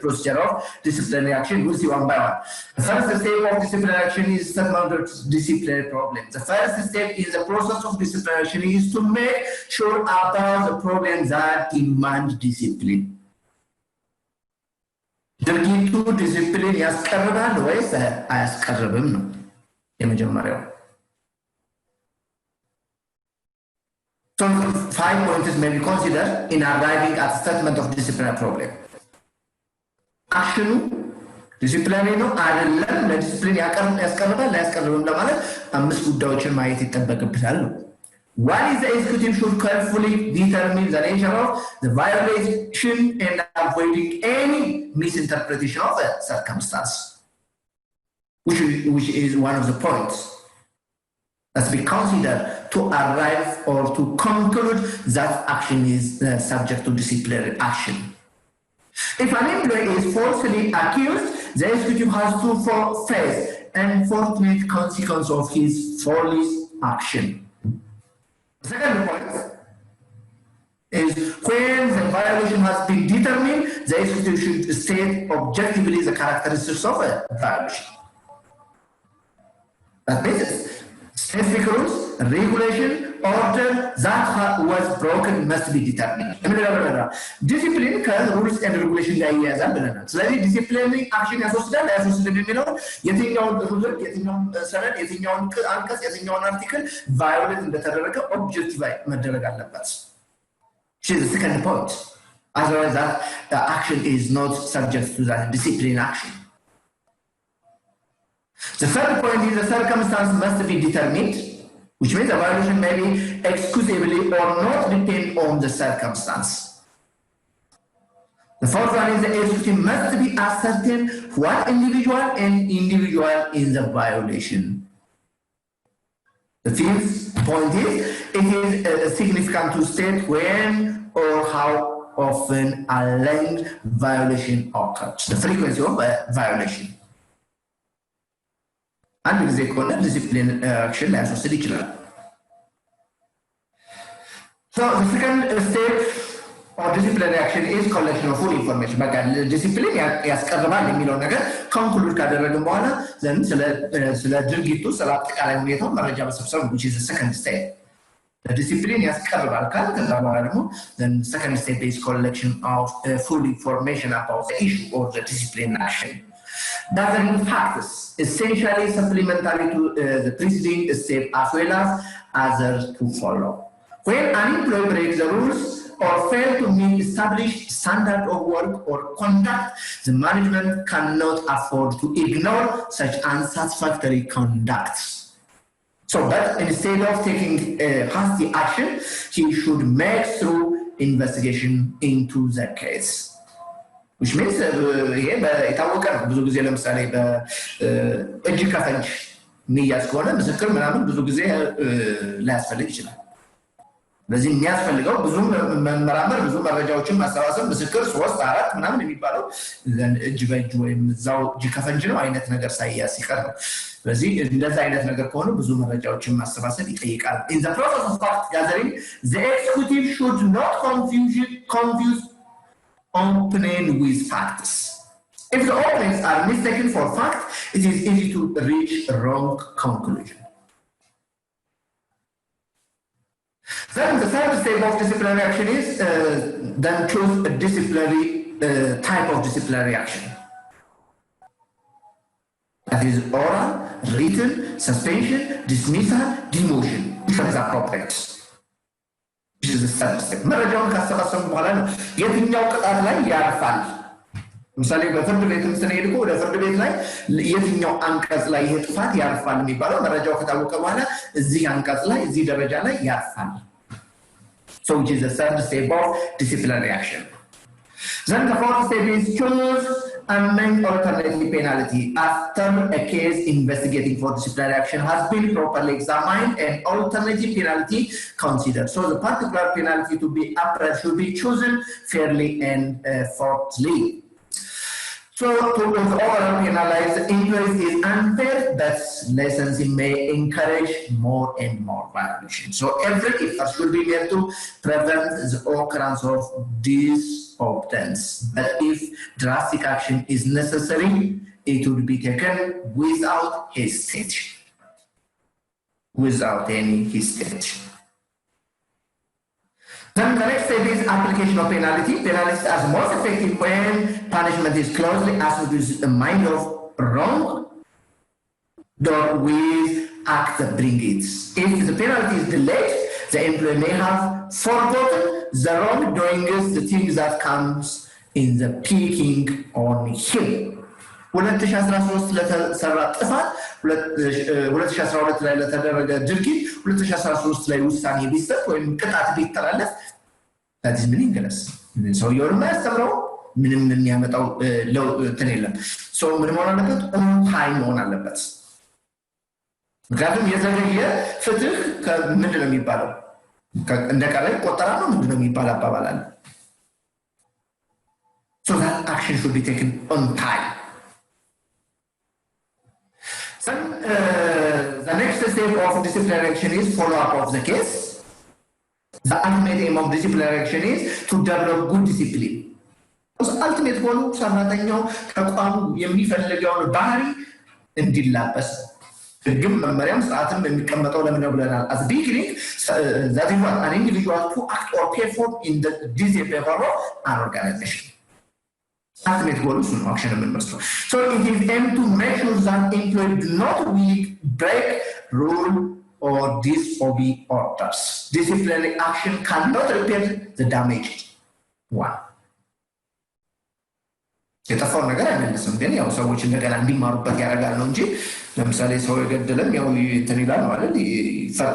procedure of disciplinary action. We'll see one by one. The first step of disciplinary action is settlement of disciplinary problem. The first step in the process of disciplinary action is to make sure about the problems that demand discipline. ድርጊቱ ዲሲፕሊን ያስቀርባል ወይስ አያስቀርብም ነው የመጀመሪያው So 5 points may be considered in arriving at settlement of disciplinary problem. Action disciplinary ነው አይደለም ለዲሲፕሊን ያስቀርባል ያስቀርብም ለማለት 5 ጉዳዮችን ማየት ይጠበቅብታል ነው One is the executive should carefully determine the nature of the violation and avoiding any misinterpretation of the circumstance, which is one of the points that we consider to arrive or to conclude that action is subject to disciplinary action. If an employee is falsely accused, the executive has to face unfortunate consequence of his false action. The second point is when the violation has been determined, the executive should state objectively the characteristics of a violation. That means specific rules, regulation, order that was broken must be determined. Discipline rules and regulation ጋር ይያዛል ብለናል። ስለዚህ ዲሲፕሊነሪ አክሽን ያስወስዳል አያስወስድም የሚለው የትኛውን ሩል የትኛውን ሰነድ የትኛውን አንቀጽ የትኛውን አርቲክል ቫዮሌት እንደተደረገ ኦብጀክቲቫይ መደረግ አለበት። This is the second point. Otherwise that the action is not subject to that discipline action. The third point is the circumstance must be determined, which means the violation may be excusably or not depend on the circumstance. The fourth one is the executive must be ascertain what individual in the violation. The fifth point is, it is significant to state when or how often a land violation occurs. The frequency of a violation. And ጊዜ ከሆነ discipline action ሊያስወስድ ይችላል. So the second step of disciplinary action is collection of full information. በቃ ዲሲፕሊን ያስቀርባል የሚለው ነገር ኮንክሉድ ካደረግን በኋላ ዘንድ ስለ ድርጊቱ ስለ አጠቃላይ ሁኔታው መረጃ መሰብሰብ which is the second step. The discipline ያስቀርባል ካለ ከዛ በኋላ ደግሞ then second step is collection of full information about the issue or the discipline action. Gathering facts essentially supplementary to the preceding step as well as others to follow. When an employee breaks the rules or fail to meet established standard of work or conduct, the management cannot afford to ignore such unsatisfactory conduct. So, but instead of taking hasty action, he should make through investigation into the case. Which means, ይሄ የታወቀ ነው። ብዙ ጊዜ ለምሳሌ በእጅ ከፈንጅ የሚያዝ ከሆነ ምስክር ምናምን ብዙ ጊዜ ሊያስፈልግ ይችላል። ለዚህ የሚያስፈልገው ብዙ መመራመር፣ ብዙ መረጃዎችን ማሰባሰብ፣ ምስክር 3 4 ምናምን የሚባለው እጅ በእጅ ወይም እዛው እጅ ከፈንጅ ነው አይነት ነገር ሳይያዝ ሲቀር ነው። ስለዚህ እንደዛ አይነት ነገር ከሆነ ብዙ መረጃዎችን ማሰባሰብ ይጠይቃል። In the process of fact gathering, the executive should not confuse opening with facts. If the openings are mistaken for fact, it is easy to reach a wrong conclusion. Then the third step of disciplinary action is then choose a disciplinary type of disciplinary action. That is oral, written, suspension, dismissal, demotion. Which one is appropriate? This is the third step. መረጃውን ካሰባሰቡ በኋላ ነው የትኛው ቅጣት ላይ ያርፋል። ምሳሌ በፍርድ ቤት ስንሄድ እኮ ወደ ፍርድ ቤት ላይ የትኛው አንቀጽ ላይ ይሄ ጥፋት ያርፋል የሚባለው መረጃው ከታወቀ በኋላ እዚህ አንቀጽ ላይ እዚህ ደረጃ ላይ ያርፋል። So which is the third step of disciplinary action. Then the fourth step is choose amend alternative penalty. After a case investigating for disciplinary action has been properly examined and alternative penalty considered. So the particular penalty to be applied should be chosen fairly and forthly. So to overall penalize the employees is unfair, but licensing may encourage more and more violations. So every effort should be made to prevent the occurrence of these offenses. But if drastic action is necessary, it would be taken without hesitation. Without any hesitation. Then the next step is application of penalty. Penalties are most effective when punishment is closely associated with a mind of wrong or with act that bring it. If the penalty is delayed, the employee may have forgotten the wrongdoings, the things that comes in the peaking on him. 2013 ለተሰራ ጥፋት 2012 ላይ ለተደረገ ድርጊት 2013 ላይ ውሳኔ ቢሰጥ ወይም ቅጣት ቢተላለፍ that is meaningless. ሰውየው የማያስተምረው ምንም የሚያመጣው እንትን የለም። ሰው ምን መሆን አለበት? ኦን ታይም መሆን አለበት። ምክንያቱም የዘገየ ፍትህ ምንድን ነው የሚባለው? እንደ ቀረ ቆጠራ ነው ምንድን ነው የሚባል አባባል አለ። So that action should be taken on time. Then, the next step of disciplinary action is follow-up of the case. The ultimate aim of disciplinary action is to develop good discipline. So ultimate goal ሰራተኛው ተቋሙ የሚፈልገውን ባህሪ እንዲላበስ ግን መመሪያም ሰዓትም የሚቀመጠው ለምን ነው ብለናል። At the beginning, that is what an individual to act or perform in the disciplinary role and organization. Ultimate goal is action የምንመስለው. So it is aimed to make sure that employees do not break rule or disobey orders. Disciplinary action cannot repair the damaged one. የጠፋው ነገር አይመልስም፣ ግን ያው ሰዎች እንደገና እንዲማሩበት ያደርጋል ነው እንጂ ለምሳሌ ሰው የገደለም ያው እንትን ይላል ማለት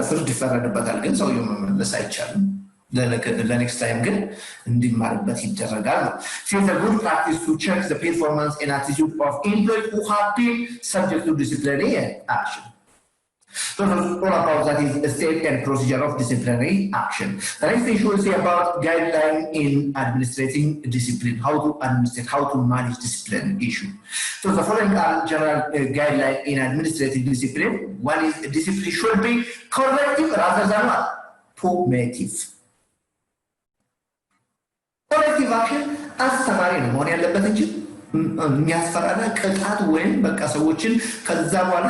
ፍርድ ይፈረድበታል፣ ግን ሰውየው መመለስ አይቻልም። ለኔክስት ታይም ግን እንዲማርበት ይደረጋል ነው። It is a good practice to check the performance and attitude of employees who have been subject to disciplinary action. So So all about that is a step and procedure of disciplinary action. The next issue we'll see about guideline in administrating discipline, how to administrate, how to manage discipline issue. So the following are general guideline in administrative discipline. One is discipline should be corrective rather than what? Formative. Corrective action አስተማሪ ነው መሆን ያለበት እንጂ የሚያስፈራራ ቅጣት ወይም በቃ ሰዎችን ከዛ በኋላ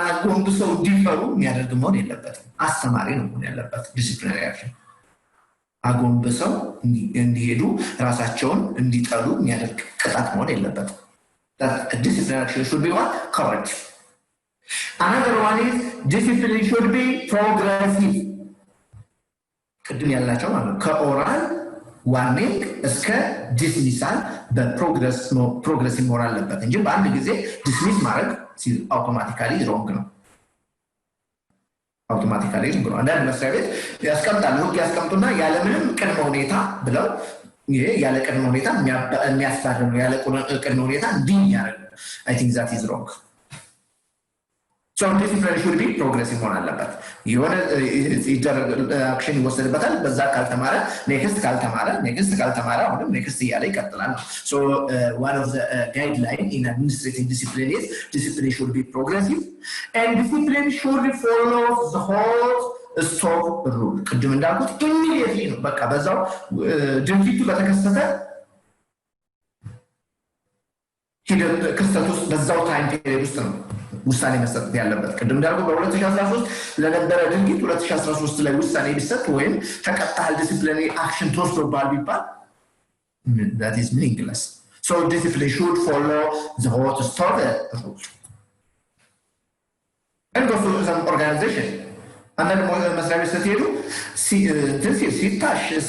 አጎንብሰው እንዲፈሩ የሚያደርግ መሆን የለበትም። አስተማሪ ነው መሆን ያለበት ዲሲፕሊናሪ አክሽን። አጎንብሰው እንዲሄዱ ራሳቸውን እንዲጠሉ የሚያደርግ ቅጣት መሆን የለበትም። That disciplinary action should be what? Corrective. Another one is discipline should be progressive. ቅድም ያላቸው ማለት ከኦራል ዋርኒንግ እስከ ዲስሚሳል በፕሮግረስ መሆን አለበት እንጂ በአንድ ጊዜ ዲስሚስ ማድረግ አውቶማቲካሊ ሮንግ ነው። አውቶማቲካሊ ሮንግ ነው። አንዳንድ መስሪያ ቤት ያስቀምጣሉ፣ ህግ ያስቀምጡና ያለምንም ቅድመ ሁኔታ ብለው ይሄ ያለ ቅድመ ሁኔታ የሚያስባርር ነው። ያለ ቅድመ ሁኔታ እንዲህ ያደርግ I think that is wrong. So discipline should be progressive መሆን አለበት። የሆነ አክሽን ይወሰድበታል። በዛ ካልተማረ ኔክስት ካልተማረ አሁንም ኔክስት እያለ ይቀጥላል። So one of the guideline in administrative discipline is discipline should be progressive and discipline should follow the whole stop rule. ቅድም እንዳልኩት immediately ነው በቃ በዛው ድርጊቱ በተከሰተ ክስተት ውስጥ በዛው ታይም ፔሪድ ውስጥ ነው ውሳኔ መስጠት ያለበት። ቅድም እንዳልኩት በ2013 ለነበረ ድርጊት 2013 ላይ ውሳኔ ቢሰጥ ወይም ተቀጣል ዲሲፕሊነሪ አክሽን ተወስዶባል ቢባል that is meaningless. So discipline should follow the whole stop rule. And go to some organization. አንዳንድ መስሪያ ቤት ስትሄዱ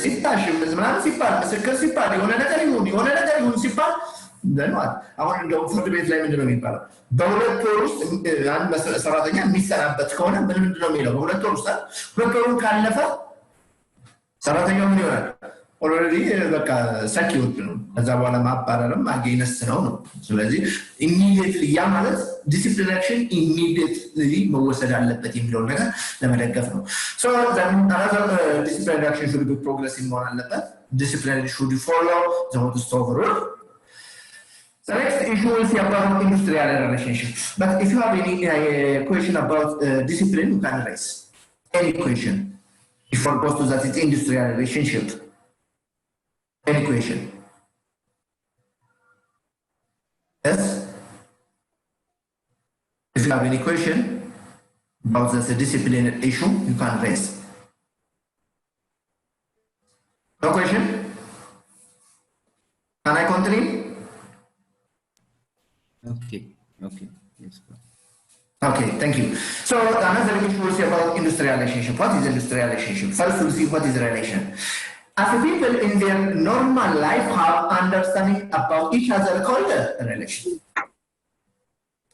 ሲታሽ ምናምን ሲባል ምስክር ሲባል የሆነ ነገር ይሁን ሲባል አሁን እንደውም ፍርድ ቤት ላይ ምንድነው የሚባለው? በሁለት ወር ውስጥ አንድ ሰራተኛ የሚሰናበት ከሆነ ምንድነው የሚለው? በሁለት ወር ውስጥ ሁለት ወሩን ካለፈ ሰራተኛው ምን ይሆናል? ኦልሬዲ በቃ ሰኪውርድ ነው። ከዛ በኋላ ማባረርም አጌነስ ነው። ስለዚህ ኢሚዲየትሊ ያ ማለት ዲሲፕሊን አክሽን ኢሚዲየትሊ መወሰድ አለበት የሚለው ነገር ለመደገፍ ነው። ሶ another disciplinary action should be progressive መሆን አለበት። Discipline should follow the whole stop rule. The next issue is about industrial relationship. But if you have any question about discipline, you can raise any question. If one goes to that, it's industrial relationship. Any question? Yes? If you have any question about the discipline issue, you can raise. No question? Can I continue? Okay. Yes. Okay, thank you. So another issue we'll see about industrial relationship. What is industrial relationship? First, we'll see what is relation. As people in their normal life have understanding about each other called a relation.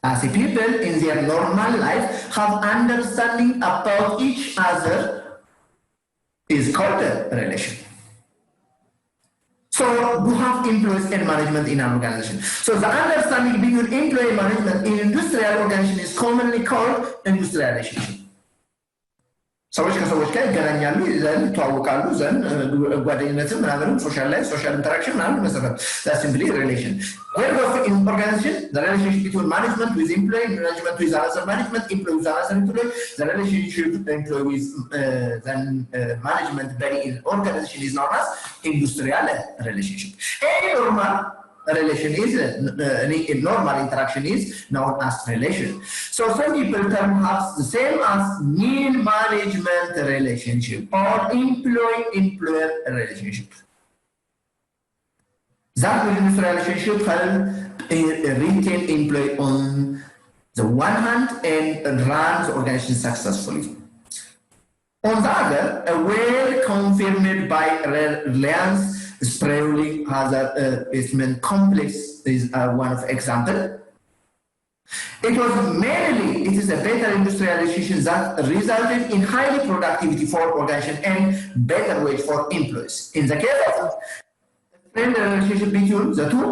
As people in their normal life have understanding about each other is called a relation. So you have employees and management in an organization. So the understanding between employee management in industrial organization is commonly called industrial relationship. ሰዎች ከሰዎች ጋር ይገናኛሉ፣ ዘን ተዋወቃሉ፣ ዘን ጓደኝነትን ምናምን ሶሻል ኢንተራክሽን ምናምን መሰረት that's simply relation. When in organization, the relationship between management with employee, management with another management, employee with another employee, the relationship employee with management body in organization is known as industrial relationship. Any normal relation is normal interaction is known as relation. So some people term has the same as mean management relationship or employee-employer relationship. That industrial relationship help retain employee on the one hand and run the organization successfully. On the other, a well-confirmed by Reliance Sprawling hazard basement complex is one of example. It is a better industrial relationship that resulted in highly productivity for organization and better wage for employees. In the case of the relationship between the two,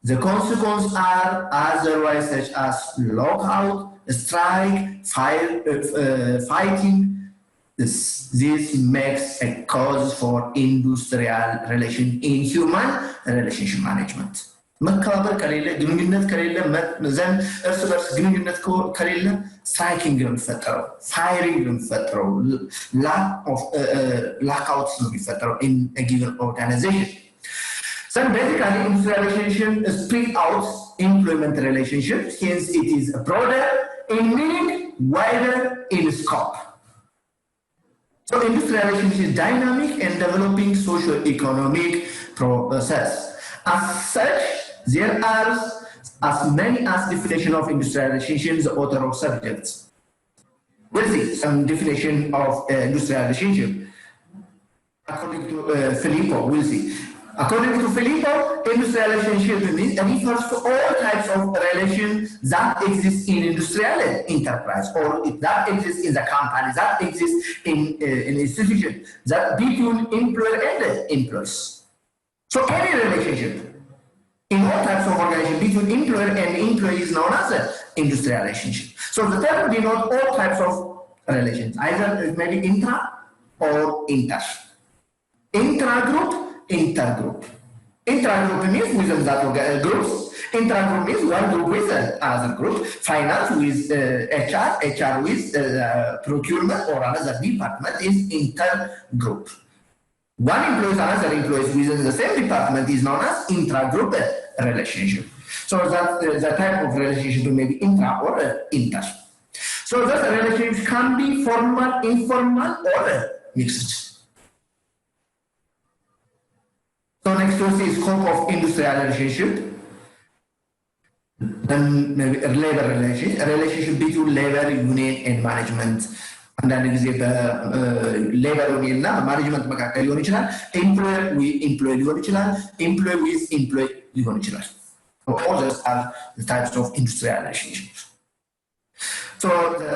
The consequences are otherwise such as lockout, strike, fighting. This makes a cause for industrial relation in human relationship management. መከባበር ከሌለ ግንኙነት ከሌለ ዘን እርስ በርስ ግንኙነት ከሌለ ስትራይኪንግ ነው የሚፈጠረው ፋይሪንግ ነው የሚፈጠረው ላክአውትስ ነው የሚፈጠረው in a given organization. So basically industrial relationship split out employment relationships, hence it is broader in meaning, wider in scope. So industrial relationship is dynamic and developing socio-economic process. As such, there are as many as definition of industrial relationships, the author of subjects. We'll see some definition of industrial relationship. According to Filippo, we'll see. According to Filippo, industrial relationship refers to all types of relations that exist in industrial enterprise or that exist in the company, that exist in an institution, that between employer and employees. So any relationship in all types of organization between employer and employee is known as an industrial relationship. So the term denotes all types of relations, either maybe intra or inter. Intra-group, inter-group. Intra-group means within that groups. Intra-group means one group with another group. Finance with HR, HR with procurement or another department is inter-group. One employee and another employee within the same department is known as intra-group relationship. So that the type of relationship may be intra or inter. So that relationship can be formal, informal, or mixed. So next we see scope of industrial relationship. Then maybe labor relationship, a relationship between labor, union, and management. አንዳንድ ጊዜ በሌበር እና በማኔጅመንት መካከል ሊሆን ይችላል ኤምፕሎየር ኤምፕሎይ ሊሆን ይችላል ኤምፕሎይ ዊዝ ኤምፕሎይ ሊሆን ይችላል all those are the types of industrial relationships. So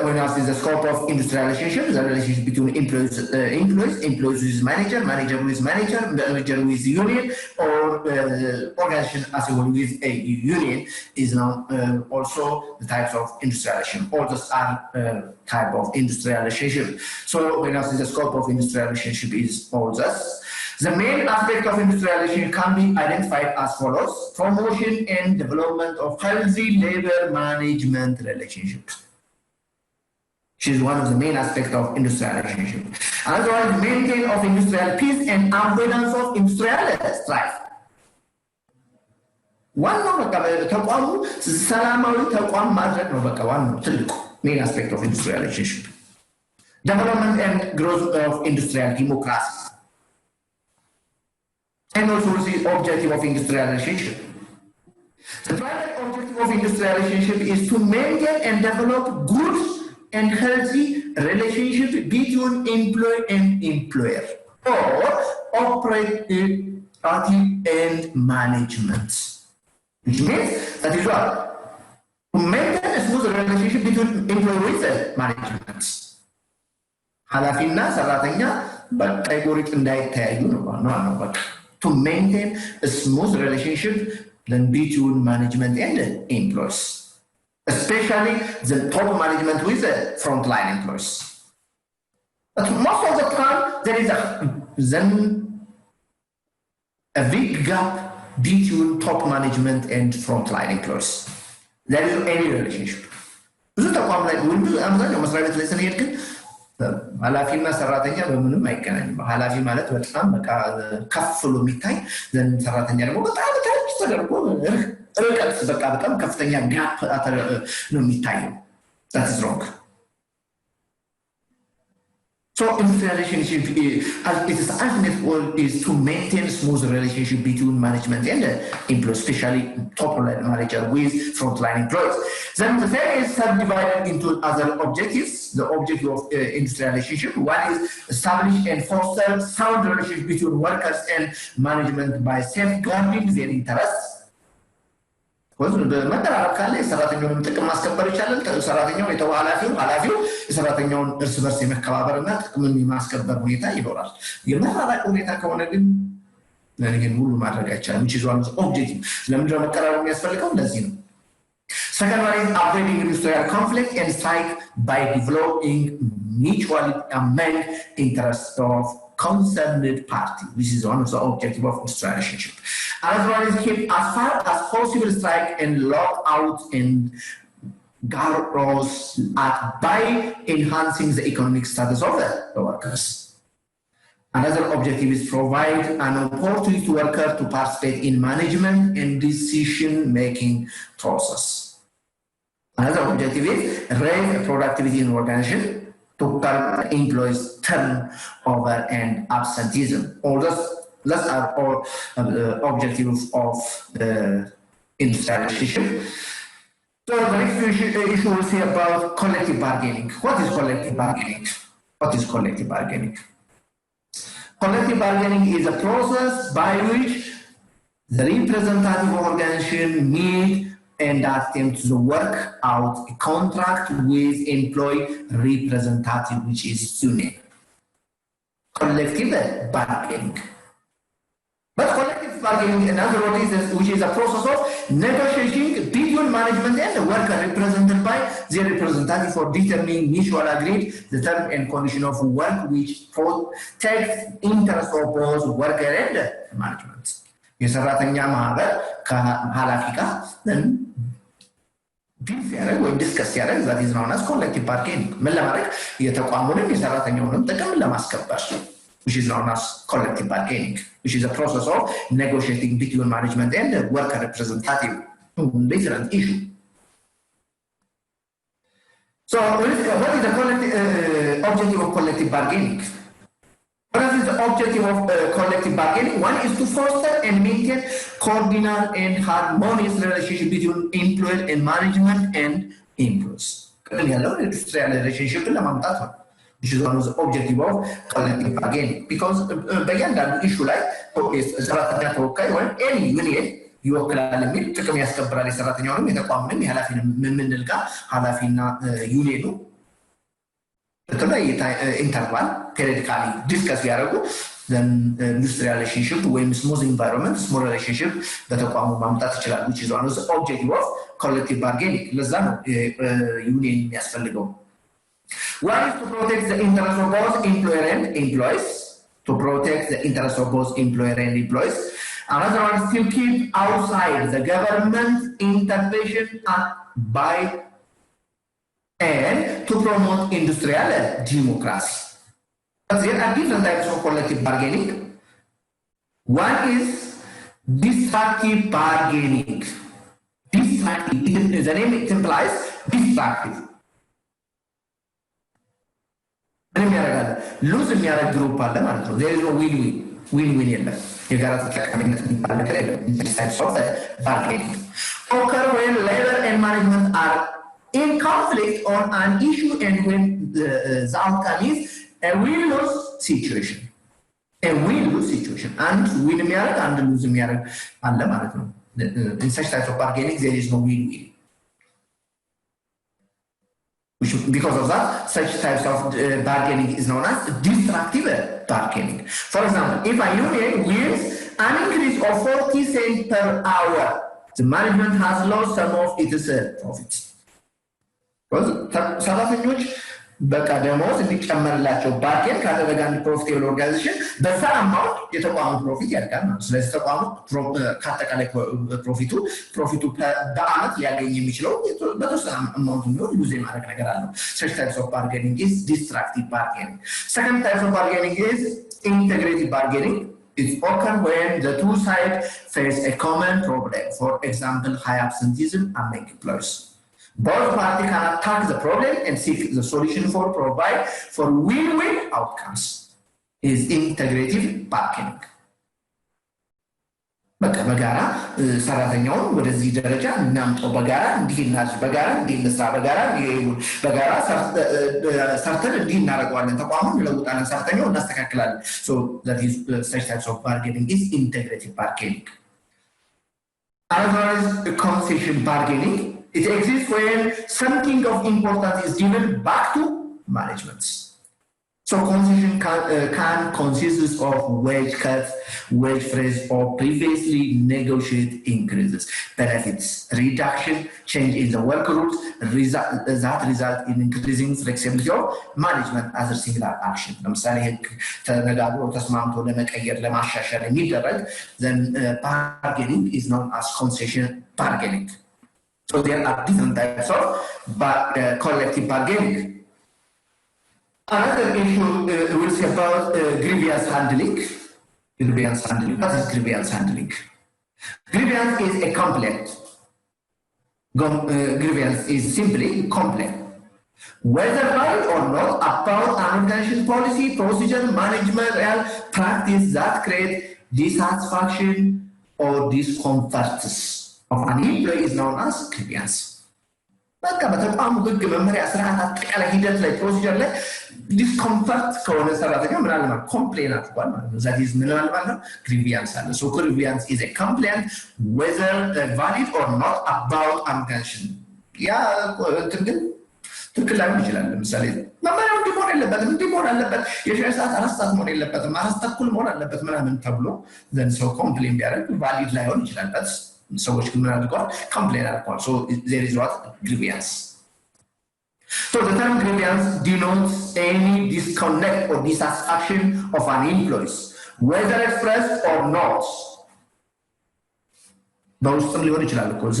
when I say the scope of industrial relationship, the relationship between employees with manager, manager with manager, manager with union, or organization as a whole with a union is now also the types of industrial relationship. All those are type of industrial relationship. So when I say the scope of industrial relationship is all this. The main aspect of industrial relationship can be identified as follows: promotion and development of healthy labor management relationships. Which is one of the main aspects of industrial relationship. Otherwise, maintenance of industrial peace and avoidance of industrial strife. ዋናው በቃ ተቋሙ ሰላማዊ ተቋም ማድረግ ነው በቃ ዋናው ትልቁ main aspect of industrial relationship. Development and growth of industrial democracy. And also the objective of industrial relationship. The primary objective of industrial relationship is to maintain and develop good and healthy relationship between employee and employer, or operative and management. Which means that is what? To maintain a smooth relationship between employee and management. ኃላፊና ሰራተኛ በቃ ጎሪጥ እንዳይተያዩ ነው ነው በቃ to maintain a smooth relationship between management and employees. Especially the top management with the frontline employees. But most of the time, there is a big gap between top management and frontline employees. There is any relationship. ብዙ ተቋም ላይ ወንዱ አብዛኛው መስሪያ ቤት ላይ ስንሄድ ግን ኃላፊና ሰራተኛ በምንም አይገናኝም። ኃላፊ ማለት በጣም በቃ ከፍሎ የሚታይ ዘንድ ሰራተኛ ደግሞ በጣም ታች ተደርጎ ርቀት በቃ በጣም ከፍተኛ ጋፕ ነው የሚታየው. that is wrong. So industrial relationship its ultimate goal is to maintain smooth relationship between management and employees, especially top manager with frontline employees. Then the third is subdivided into other objectives. The objective of industrial relationship, one is establish and foster sound relationship between workers and management by safeguarding their interests. በመደራረብ ካለ የሰራተኛውን ጥቅም ማስከበር ይቻላል። ሰራተኛው ኃላፊው የሰራተኛውን እርስ በርስ የመከባበርና ጥቅምን የማስከበር ሁኔታ ይኖራል። የመራራቅ ሁኔታ ከሆነ ግን ለኔን ሁሉ ማድረግ አይቻልም which is one of the objective ለምንድነው መቀራረብ የሚያስፈልገው ለዚህ ነው second one is avoiding industrial conflict and strike by developing mutually amend interests of concerned party which is one of the objective of industrial relationship another one is keep as far as possible strike and lock out and guardrails by enhancing the economic status of the workers. Another objective is provide an opportunity to workers to participate in management and decision-making process. Another objective is raise productivity in organization to curb employees' turnover and absenteeism. All those are all objectives of industrial relationship. So the next issue we'll see about collective bargaining. What is collective bargaining? What is collective bargaining? Collective bargaining is a process by which the representative organization meet and attempt to work out a contract with employee representative, which is union. Collective bargaining. But collective bargaining, in other words, which is a process of negotiating between management and the worker represented by their representative for determining mutual agreed the term and condition of work which protects interest of both worker and management. የሰራተኛ ማህበር ከኃላፊ ጋር ዲል ያደረግ ወይም ዲስከስ ያደረግ that is known as collective bargaining ምን ለማድረግ የተቋሙንም የሰራተኛውንም ጥቅም ለማስከበር which is known as collective bargaining, which is a process of negotiating between management and the worker representative. Different issue. So, what is the objective of collective bargaining? What is the objective of collective bargaining? One is to foster and maintain cordial and harmonious relationship between employer and management and employees. Industrial relationship which is one of the objective of collective bargaining. Because በእያንዳንዱ ኢሹ ላይ ሰራተኛ ተወካይ ወይም ኤኒ ዩኒየን ይወክላል የሚል ጥቅም ያስከብራል የሰራተኛውንም የተቋሙንም የኃላፊንም የምንል ጋር ኃላፊና ዩኒየኑ በተለያየ ኢንተርቫል ፔሪዲካሊ ዲስከስ ቢያደርጉ ኢንዱስትሪያል ሪሌሽንሽፕ ወይም ስሙዝ ኢንቫይሮንመንት ስሙዝ ሪሌሽንሽፕ በተቋሙ ማምጣት ይችላል which is one of the objective of collective bargaining. ለዛ ነው ዩኒየን የሚያስፈልገው. One is to protect the interests of both employer and employees. To protect the interests of both employer and employees. Another one is to keep outside the government intervention by and to promote industrial democracy. But there are different types of collective bargaining. One is destructive bargaining. Destructive, the name it implies destructive. ሉዝ የሚያደርግ ግሩፕ አለ ማለት ነው. there is no win-win የለም. የጋራ ተጠቃሚነት የሚባል ነገር የለም. This types of bargaining occur when labor and management are in conflict on an issue and when the outcome is a win-lose situation. A win-lose situation. And win የሚያደርግ and lose የሚያደርግ አለ ማለት ነው. In such types of bargaining there is no win-win. Because of that, such types of bargaining is known as destructive bargaining. For example, if a union wins an increase of 40 cents per hour, the management has lost some of its profits. ሰራተኞች በቃ ደሞዝ እንዲጨመርላቸው ባርጌን ካደረገ አንድ ፕሮፊቴብል ኦርጋናይዜሽን በዛ አማውንት የተቋሙ ፕሮፊት ያድጋል ማለት ነው። ስለዚህ ተቋሙ ከአጠቃላይ ፕሮፊቱ በአመት ሊያገኝ የሚችለው በተወሰነ አማውንት የሚሆን ሉዝ የማድረግ ነገር አለው። such types of bargaining is destructive bargaining. Second type of bargaining is integrative bargaining. It occurs when the two sides face a common problem. For example, high absenteeism among employees. Both parties can attack the problem and seek the solution for provide for win-win outcomes. Is integrative bargaining. በጋራ ሰራተኛውን ወደዚህ ደረጃ እናምጣው፣ በጋራ እንዲናዝ፣ በጋራ እንዲነሳ፣ በጋራ ሰርተን እንዲናረጋለን፣ ተቋሙን ለውጣለን፣ ሰራተኛውን እናስተካክላለን. So that is such types of bargaining is integrative bargaining. Another is concession bargaining. It exists when something of importance is given back to management. So concession can consist of wage cuts, wage freeze, or previously negotiated increases, benefits, reduction, change in the work rules, that result in increasing flexibility of management as a singular action. Then bargaining is known as concession bargaining. So there are different types of collective bargaining. Another issue we'll see about grievance handling. Grievance handling. What is grievance handling? Grievance is a complaint. Grievance is simply complaint, whether right or not, about an organization policy, procedure, management, and practice that create dissatisfaction or discomfort of an employee is known as grievance. በቃ በተቋሙ ህግ መመሪያ ስርዓት አጠቃላይ ሂደት ላይ ፕሮሲጀር ላይ ዲስኮምፈርት ከሆነ ሰራተኛ ምናልባት ኮምፕሌን አድርጓል ማለት ነው። that is ምናልባት ነው grievance አለ። So grievance is a complaint whether valid or not about organization. ያ ግን ትክክል ላይሆን ይችላል። ለምሳሌ መመሪያው እንዲሆን የለበትም እንዲሆን አለበት የሻይ ሰዓት 4 ሰዓት መሆን የለበትም 4 ተኩል መሆን አለበት ምናምን ተብሎ then so complain ቢያደርግ valid ላይሆን ይችላል። So which complain upon. So there is what? Grievance. So the term grievance denotes any disconnect or dissatisfaction of an employee, whether expressed or not. Those are the original because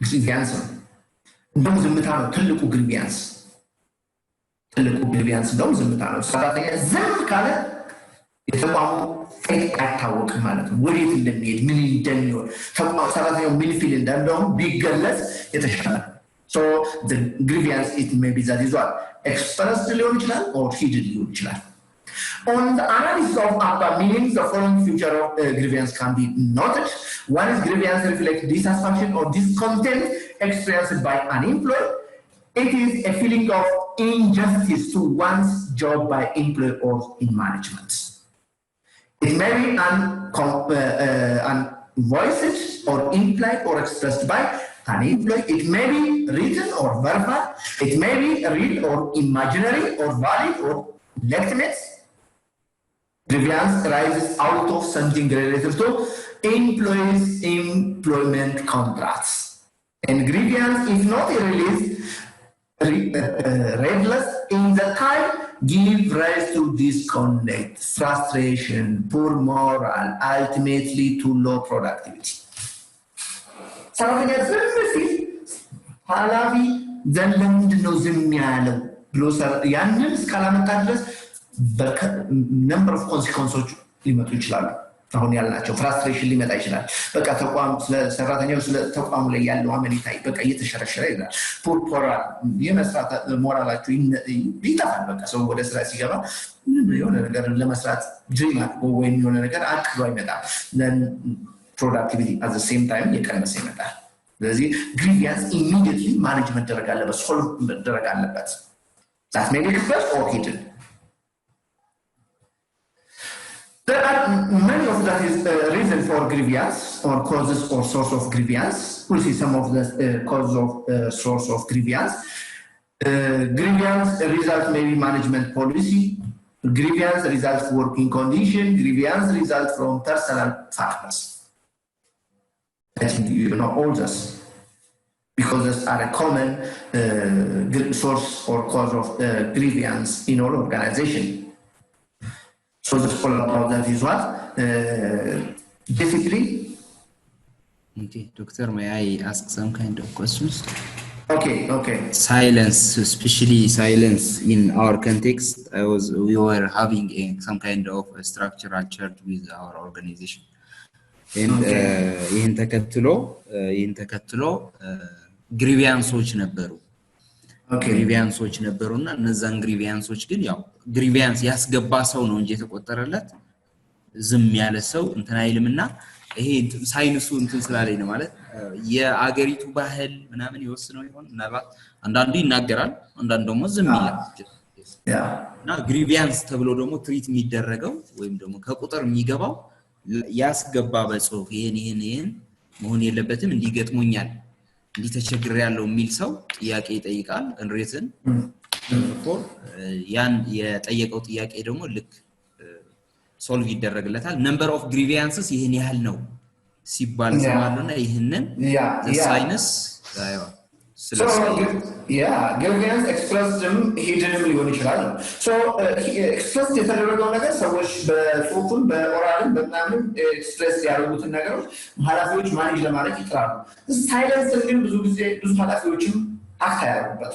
grievance. Those are the grievance. Grievance. Those are የተቋሙ አይታወቅም ማለት ነው። ወዴት እንደሚሄድ ምን እንደሚሆን ሰራተኛው ምን ፊል እንደሚሆን ቢገለጽ የተሻለ። So the grievance it may be that is what expressed ሊሆን ይችላል or hidden ሊሆን ይችላል. On the analysis of upper meanings, the following feature of grievance can be noted. One is grievance reflects dissatisfaction or discontent experienced by an employee. It is a feeling of injustice to one's job by employee or in management. It may be unvoiced or implied or expressed by an employee. It may be written or verbal. It may be real or imaginary or valid or legitimate. Grievance arises out of something related to employees' employment contracts. And grievance, if not released, redress in the time, give rise to disconnect, frustration, poor morale, ultimately to low productivity. ሰራተኛ ዝም ሲል ኃላፊ ዘንድ ለምንድን ነው ዝም ያለው ብሎ ያንን እስካላመጣ ድረስ ነምበር ኦፍ ኮንሲኮንሶች ሊመጡ ይችላሉ። አሁን ያልናቸው ፍራስትሬሽን ሊመጣ ይችላል። በቃ ተቋም ስለ ሰራተኛው ስለ ተቋሙ ላይ ያለው አመኔታ በቃ እየተሸረሸረ ይላል። ፖር የመስራት ሞራላቸው ይጠፋል። በቃ ሰው ወደ ስራ ሲገባ የሆነ ነገር ለመስራት ድሪም አድርጎ ወይም የሆነ ነገር አቅዶ አይመጣም። ፕሮዳክቲቪቲ at the same time የቀነሰ ይመጣል። ስለዚህ grievance immediately manage መደረግ አለበት፣ ሶልቭ መደረግ አለበት። that may be expressed or hidden. There are many of that is reason for grievance or causes or source of grievance. We'll see some of the causes of source of grievance. Grievance result may be management policy. Grievance results working condition. Grievance results from personal factors. I think you know all this because these are a common source or cause of grievance in all organizations. So the all about that is what? Discipline. Okay, Doctor, may I ask some kind of questions? Okay. Silence, especially silence in our context. We were having some kind of a structural chart with our organization. And ይህን ተከትሎ ግሪቪያንሶች ነበሩ። ግሪቪያንሶች ነበሩና እነዛን ግሪቪያንሶች ግን ያው ግሪቪያንስ ያስገባ ሰው ነው እንጂ የተቆጠረለት ዝም ያለ ሰው እንትን አይልምና ይሄ ሳይንሱ እንትን ስላለኝ ነው ማለት የአገሪቱ ባህል ምናምን ይወስነው ይሆን ምናልባት አንዳንዱ ይናገራል አንዳንዱ ደግሞ ዝም ይላል እና ግሪቪያንስ ተብሎ ደግሞ ትሪት የሚደረገው ወይም ደግሞ ከቁጥር የሚገባው ያስገባ በጽሁፍ ይሄን መሆን የለበትም እንዲገጥሞኛል እንዲተቸግር ያለው የሚል ሰው ጥያቄ ይጠይቃል እንሬትን ያን የጠየቀው ጥያቄ ደግሞ ልክ ሶልቭ ይደረግለታል number of grievances ይሄን ያህል ነው ሲባል ሰማሉና ይሄንን ሳይንስ So grievance expressed hidden ሊሆን ይችላል so expressed የተደረገው ነገር ሰዎች በጽሁፍም በኦራልም በምናምን ኤክስፕሬስ ያደረጉትን ነገሮች ኃላፊዎች ማኔጅ ለማድረግ ይጥራሉ ሳይለንስ ግን ብዙ ጊዜ ብዙ ኃላፊዎችም አክት ያደርጉበት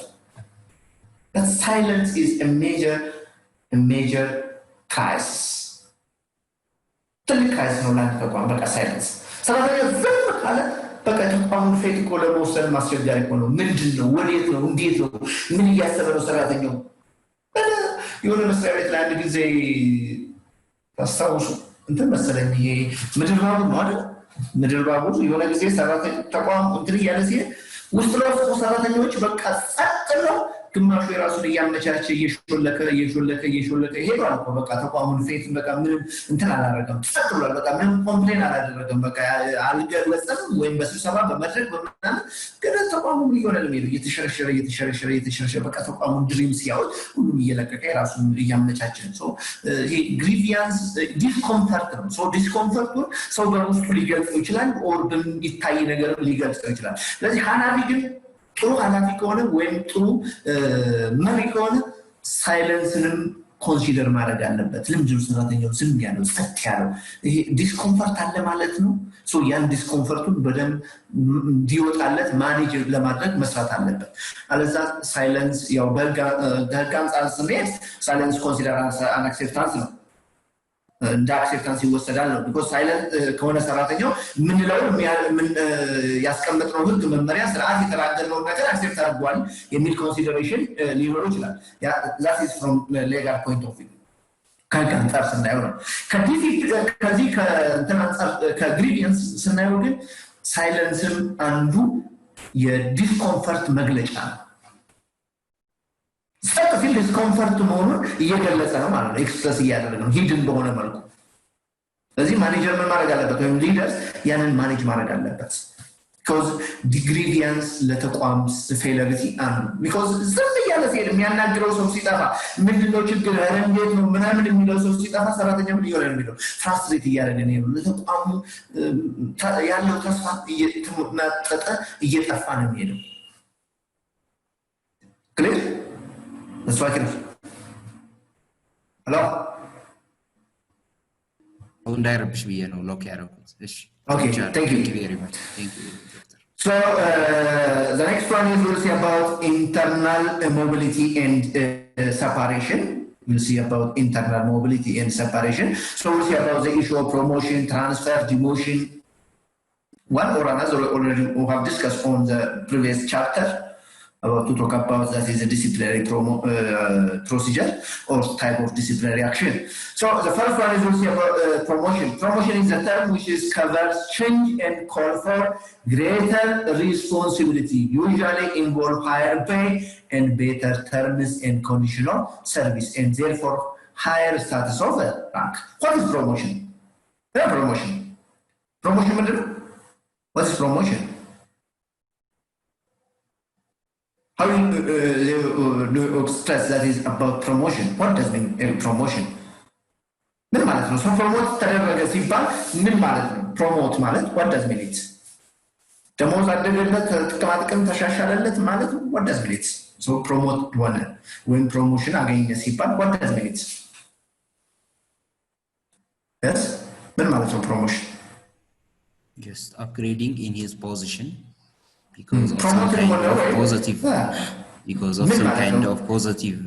But silence is a major crisis ትልቅ crisis ነው ለአንድ ተቋም በቃ ሳይለንስ ሰራተኛ ዝም ካለ በቃ ተቋሙን ፌት እኮ ለመወሰን ማስቸጋሪ እኮ ነው ምንድነው ወዴት ነው እንዴት ነው ምን እያሰበ ነው ሰራተኛው የሆነ መስሪያ ቤት ላይ አንድ ጊዜ ታስታውሱ እንትን መሰለኝ ይሄ ምድር ባቡር ነው አይደል ምድር ባቡር የሆነ ጊዜ ሰራተኛ ተቋም እንትን እያለ ሲሄድ ውስጥ ለውስጥ ሰራተኞች በቃ ጸጥ ነው ግማሹ የራሱን እያመቻቸ እየሾለከ ሄዷል እኮ በቃ ተቋሙን ፌት በቃ ምንም እንትን አላደረገም ጸጥ ብሏል በቃ ምንም ኮምፕሌን አላደረገም በቃ አልገለጸም ወይም በስብሰባ በመድረክ በምናምን ግን ተቋሙ ሊሆን ነው እየተሸረሸረ በቃ ተቋሙን ድሪም ሲያወጥ ሁሉም እየለቀቀ የራሱን እያመቻቸ ነው ይሄ ግሪቪያንስ ዲስኮምፈርት ነው ዲስኮምፈርቱን ሰው በውስጡ ሊገልጽ ይችላል ኦር በሚታይ ነገር ሊገልጽ ይችላል ስለዚህ ኃላፊ ግን ጥሩ ኃላፊ ከሆነ ወይም ጥሩ መሪ ከሆነ ሳይለንስንም ኮንሲደር ማድረግ አለበት ለምንድነው ሰራተኛው ዝም ያለው ጸጥ ያለው ይሄ ዲስኮምፈርት አለ ማለት ነው ያን ዲስኮምፈርቱን በደም እንዲወጣለት ማኔጅ ለማድረግ መስራት አለበት አለዛ ሳይለንስ ያው በህግ አንፃር ስንሄድ ሳይለንስ ኮንሲደር አን አክሴፕታንስ ነው እንደ አክሴፕታንስ ይወሰዳል ነው because ሳይለንት ከሆነ ሰራተኛው ምን ነው ምን ያስቀመጥነው ህግ መመሪያ ስርዓት የተራገለው ነገር አክሴፕት አድርጓል የሚል ኮንሲደሬሽን ሊኖር ይችላል that is from legal point of view ከአንጻር ስናየው ነው ከዚህ ከግሪቪያንስ ስናየው ግን ሳይለንስም አንዱ የዲስኮምፈርት መግለጫ ነው ፊል ዲስኮምፈርት መሆኑን እየገለጸ ነው ማለት ነው ኤክስፕረስ እያደረገ ነው ሂድን በሆነ መልኩ ስለዚህ ማኔጀር ምን ማድረግ አለበት ወይም ሊደርስ ያንን ማኔጅ ማድረግ አለበት because the grievance ለተቋም ፌለሪቲ because ዝም እያለ ሲሄድ የሚያናግረው ሰው ሲጠፋ ምንድነው ችግር እንዴት ነው ምናምን የሚለው ሰው ሲጠፋ ሰራተኛው ምን ይሆናል የሚለው ፍራስትሬት እያደረገ ነው ለተቋሙ ያለው ተስፋ እየተመጠጠ እየጠፋ ነው የሚሄደው ክሊር That's why Hello? እንዳይረብሽ ብዬ ነው ሎክ ያደረኩት እሺ Okay, thank you very much thank you doctor so the next one is we'll see about internal mobility and separation we'll see about internal mobility and separation so we'll see about the issue of promotion transfer demotion one or another already we have discussed on the previous chapter about to talk about that is a disciplinary procedure or type of disciplinary action. So the first one is we'll see about promotion. Promotion is a term which is covers change and call for greater responsibility, usually involve higher pay and better terms and condition of service and therefore higher status of rank. What is promotion? Promotion. What is promotion? How do you stress that is about promotion? What does mean promotion? ምን ማለት ነው? ሰው ፕሮሞት ተደረገ ሲባል ምን ማለት ነው? ፕሮሞት ማለት what does mean it? ደሞዝ አደገለት ጥቅም ተሻሻለለት ማለት ነው? what does mean it? So promote ሆነ ወይም ፕሮሞሽን አገኘ ሲባል what does mean it? Yes? ምን ማለት ነው promotion? Just upgrading in his position. Because of some kind of positive because of some kind of positive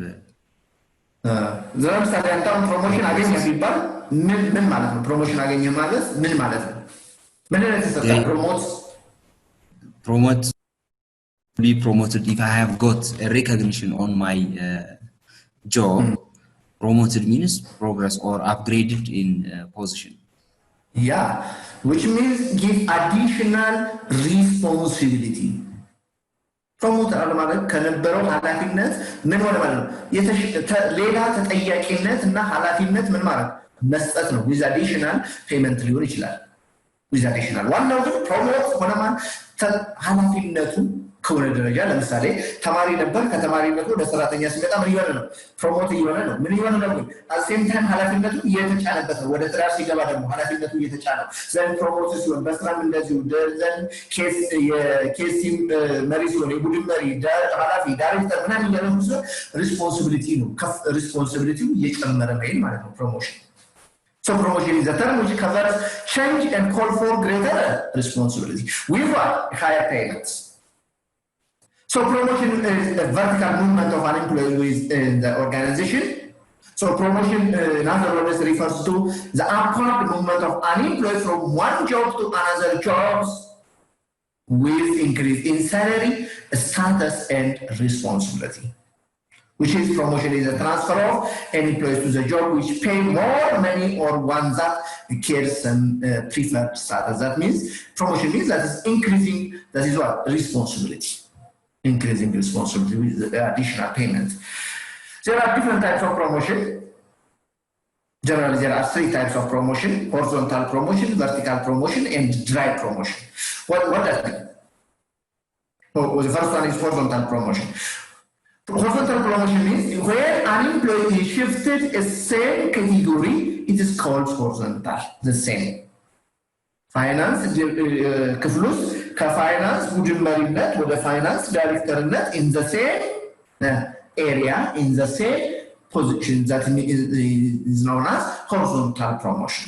ለምሳሌ አንተም ፕሮሞሽን አገኘ ሲባል ምን ማለት ነው ፕሮሞሽን አገኘ ማለት ምን ማለት ነው ምን ማለት promote be promoted if I have got a recognition on my job promoted means progress or upgraded in position Yeah, which means give additional responsibility. Promote ማለት ከነበረው ኃላፊነት ምን ሆነ ማለት ነው ሌላ ተጠያቂነት እና ኃላፊነት ምን ማለት መስጠት ነው with additional payment ሊሆን ይችላል with additional ዋናው ግን promote ሆነ ማለት ኃላፊነቱ ከሆነ ደረጃ ለምሳሌ ተማሪ ነበር ከተማሪነቱ ወደ ሰራተኛ ሲመጣ ምን ይሆነ ነው ፕሮሞት ይሆነ ነው ምን ይሆነ ነው አሴም ታይም ኃላፊነቱ እየተጫነበት ነው ወደ ትዳር ሲገባ ደግሞ ኃላፊነቱ እየተጫነው ዘንድ ፕሮሞት ሲሆን በስራም እንደዚሁ ዘንድ የኬስ መሪ ሲሆን የቡድን መሪ ኃላፊ ዳይሬክተር ምናምን እያለ ሪስፖንሲቢሊቲ ነው ሪስፖንሲቢሊቲው እየጨመረ ነው ማለት ነው ፕሮሞሽን So promotion is a term which covers change and call for greater responsibility with higher payments. So promotion is a vertical movement of an employee within the organization. So promotion, in other words, refers to the upward movement of an employee from one job to another job with increase in salary, status, and responsibility. Which is promotion is a transfer of an employee to the job which pay more money or one that carries some preferred status. That means promotion means that is increasing, that is what? Responsibility. Increasing responsibility with additional payment. There are different types of promotion. Generally, there are 3 types of promotion: horizontal promotion, vertical promotion, and direct promotion. What does that mean? Oh, the first one is horizontal promotion. Horizontal promotion means where an employee is shifted a same category, it is called horizontal, the same. Finance, ክፍሉስ ከፋይናንስ ቡድን መሪነት ወደ ፋይናንስ ዳይሬክተርነት in the same area, in the same position, that is known as horizontal promotion.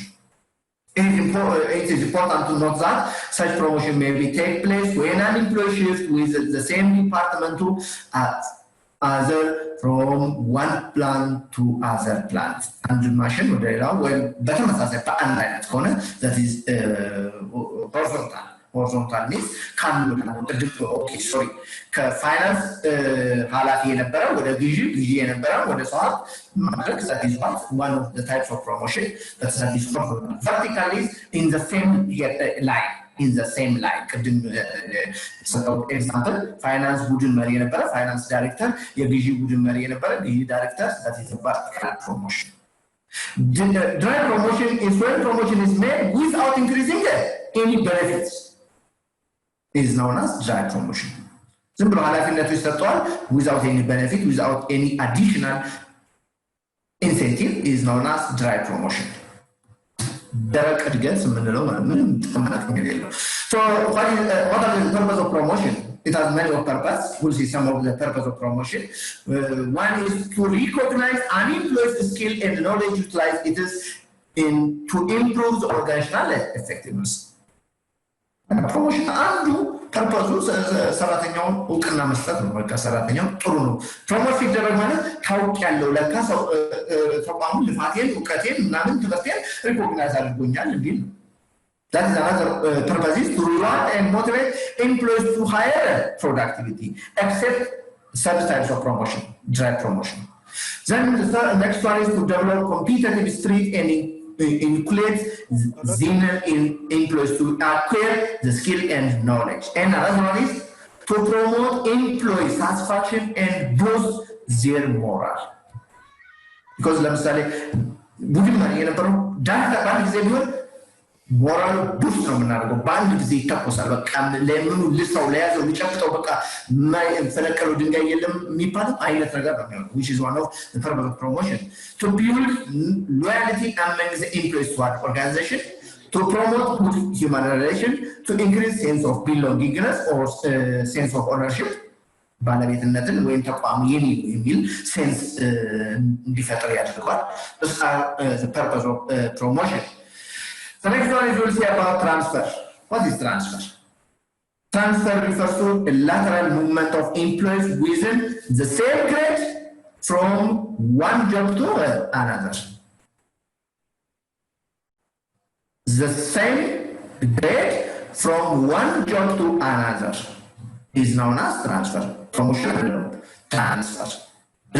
It is important to note that such promotion may take place when an employee shifts with the same department to other from one plant to other plant. And the machine when better that is horizontal. Horizontal means okay, sorry. Finance ኃላፊ የነበረው ወደ ግዢ የነበረው ወደ ሰዓት ማድረግ that is one of the types of promotion that is horizontal. Vertical is in the same line. In the same line. So example, finance ቡድን መሪ የነበረ finance director, የግዢ ቡድን መሪ የነበረ ግዢ director, that is a vertical promotion. Direct promotion is when promotion is made without increasing any benefits. Is known as direct promotion. ዝም ብሎ ኃላፊነቱ ይሰጠዋል without any benefit, without any additional incentive, is known as direct promotion. ደረቅ እድገት የምንለው ምንም ተማናት የሌለው. So what are the purpose of promotion? It has many purposes. We'll see some of the purpose of promotion. One is to recognize an employee's skill and knowledge utilized it is to improve the organizational effectiveness. Promotion አንዱ ፐርፐዙ ሰራተኛውን እውቅና መስጠት ነው። በቃ ሰራተኛው ጥሩ ነው ፕሮሞት ሲደረግ ማለት ታውቅ ያለው ለካ ተቋሙ ልፋቴን እውቀቴን ምናምን ትምህርቴን ሪኮግናይዝ አድርጎኛል እንዲል ነው። That is another purpose is to reward and motivate employees to higher productivity, except such types of promotion, direct promotion. Then the next one is to develop competitive spirit and includes zeal in employees to acquire the skill and knowledge. And another one is to promote employee satisfaction and boost their morale. Because ለምሳሌ ቡድን መሪ የነበረው ዳታ ባንድ ጊዜ ቢሆን ሞራሉ ቡስት ነው የምናደርገው በአንድ ጊዜ ይተኮሳል። በቃ ለምኑ ልሰው ለያዘው ሊጨብጠው በቃ ፈለቀለው ድንጋይ የለም የሚባለው አይነት ነገር ነው የሚሆነው which is one of the purpose of promotion to build loyalty among the employees to our organization, to promote good human relation, to increase sense of belongingness or sense of ownership, ባለቤትነትን ወይም ተቋሙ የኔ የሚል ሴንስ እንዲፈጠር ያደርጋል። Those are the purpose of promotion. The next one is we'll see about transfer. What is transfer? Transfer refers to a lateral movement of employees within the same grade from one job to another. The same grade from one job to another is known as transfer. Promotion, transfer.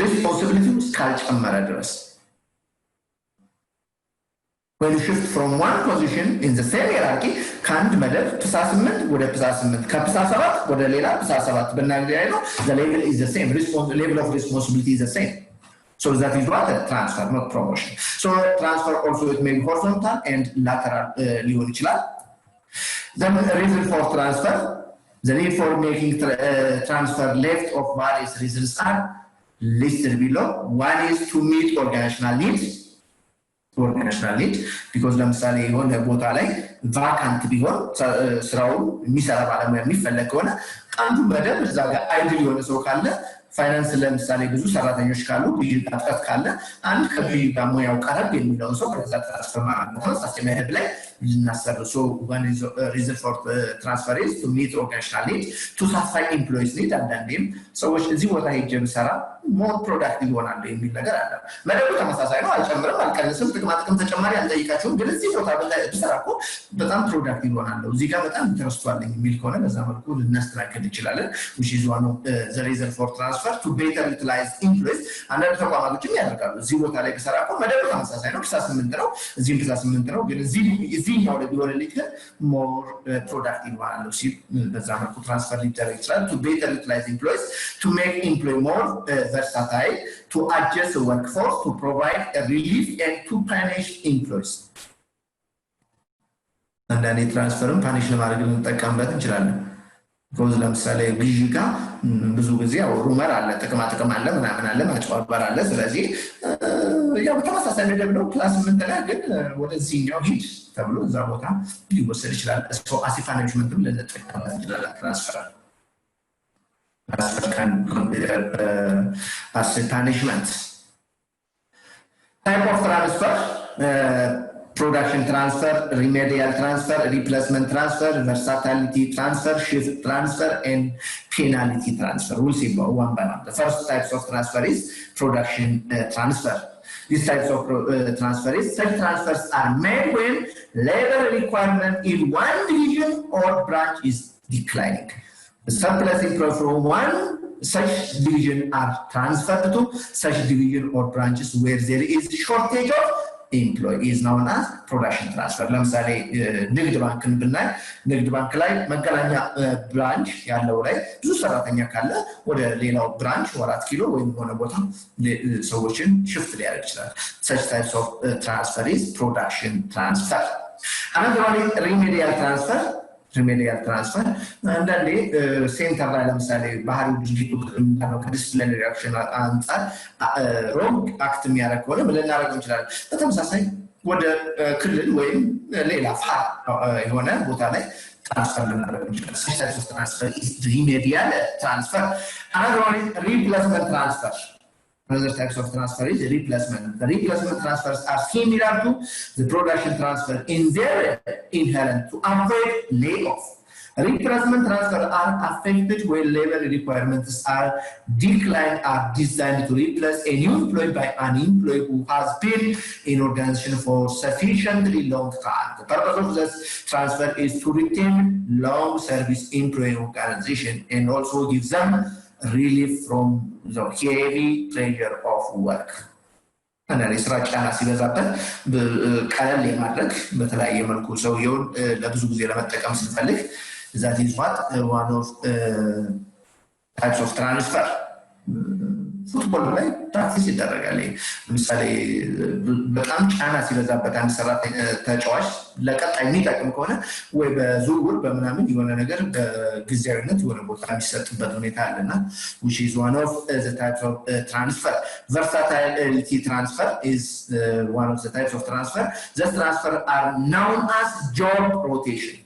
Responsibility እስካልጨመረ ድረስ. When you shift from one position in the same hierarchy, ከአንድ መደብ ፕሳ8 ወደ ፕሳ8 ከፕሳ7 ወደ ሌላ ፕሳ7 በእናንተ ነው the level is the same, level of responsibility is the same. So that is what a transfer, not promotion. So transfer also it may be horizontal and lateral ሊሆን ይችላል. Then reason for transfer, The need for making transfer left of various reasons are listed below. One is to meet organizational needs. Because ለምሳሌ የሆነ ቦታ ላይ ቫካንት ቢሆን ስራው የሚሰራ ባለሙያ የሚፈለግ ከሆነ አንዱ መደብ እዛ ጋር አይድል የሆነ ሰው ካለ ፋይናንስ ለምሳሌ ብዙ ሰራተኞች ካሉ ብዙ አጥቃት ካለ አንድ ከብዩ ጋር ሙያው ቀረብ የሚለው ሰው ከዛ ትራንስፈር ማለት ነው ሳስተማሪ ላይ ልናሰርሶ one is reason for transfer is to meet organizational needs to satisfy employees need አንዳንዴም ሰዎች እዚህ ቦታ ሄጄ ብሰራ more productive ይሆናል የሚል ነገር አለ መደቡ ተመሳሳይ ነው አልጨምርም አልቀንስም ጥቅም ተጨማሪ አልጠይቃቸውም ግን እዚህ ቦታ ብሰራ እኮ በጣም productive ይሆናል እዚህ ጋር በጣም ተረስቷልኝ የሚል ከሆነ በዛ መልኩ ልናስተካክል እንችላለን which is one of the reason for transfer to better utilize employees አንዳንድ ተቋማቶችም ያደርጋሉ እዚህ ቦታ ላይ ብሰራ እኮ መደቡ ተመሳሳይ ነው 68 ነው እዚህም 68 ነው ግን እዚህኛው ላይ ቢሆን ልክ more productive ይሆናል ሲል በዛ መልኩ ትራንስፈር ሊደረግ ይችላል to better utilize employees to make employee more versatile to adjust the workforce to provide a relief and to punish employees አንዳንዴ ትራንስፈርም ፓኒሽ ለማድረግ እንጠቀምበት እንችላለን because ለምሳሌ ግዢ ጋር ብዙ ጊዜ ያው ሩመር አለ ጥቅም አለ ምናምን አለ ማጭበርበር አለ ስለዚህ ያው ተመሳሳይ ነገር ነው ፕላስ ምን ተጋ ግን ወደዚህኛው ሂድ ተብሎ እዛ ቦታ ሊወሰድ ይችላል so as a management ልንጠቀምበት እንችላለን ትራንስፈር can consider as a punishment type of transfer production transfer, remedial transfer, replacement transfer, versatility transfer, shift transfer, and penalty transfer. We'll see one by one. The first types of transfer is production transfer. These types of transfer is such transfers are made when labor requirement in one division or branch is declining. The surplus employee from one such division are transferred to such division or branches where there is shortage of employee is known as production transfer ለምሳሌ ንግድ ባንክን ብናይ ንግድ ባንክ ላይ መገናኛ ብራንች ያለው ላይ ብዙ ሰራተኛ ካለ ወደ ሌላው ብራንች 4 ኪሎ ወይም ሆነ ቦታ ሰዎችን ሽፍት ሊያደርግ ይችላል such types of transfer is production transfer another one is remedial transfer አንዳንዴ ሴንተር ላይ ለምሳሌ ባህሪ ድርጊቱ እንደው ከዲስፕሊነሪ አክሽን አንፃር ሮንግ አክት የሚያደርግ ከሆነ ብለን እናደርገው እንችላለን በተመሳሳይ ወደ ክልል ወይም ሌላ የሆነ ቦታ ላይ transfer ልናደርገው እንችላለን such types of transfer is remedial transfer another one is replacement transfer Another types of transfer is replacement. The replacement transfers are similar to the production transfer in their inherent to avoid layoff. Replacement transfers are affected when labor requirements are declined are designed to replace a new employee by an employee who has been in organization for sufficiently long time. The purpose of this transfer is to retain long service employee organization and also give them relief from the heavy pressure of work. አንዳንዴ ስራ ጫና ሲበዛበት ቀለል የማድረግ በተለያየ መልኩ ሰውየውን ለብዙ ጊዜ ለመጠቀም ስንፈልግ that is what one of types of transfer ፉትቦል ላይ ፕራክቲስ ይደረጋል ለምሳሌ በጣም ጫና ሲበዛበት አንድ ሰራተኛ ተጫዋች ለቀጣይ የሚጠቅም ከሆነ ወይ በዙር በመናምን የሆነ ነገር በጊዜያዊነት የሆነ ቦታ የሚሰጥበት ሁኔታ አለና which is one of the types of transfer versatility transfer is one of the types of transfer the transfer are known as job rotation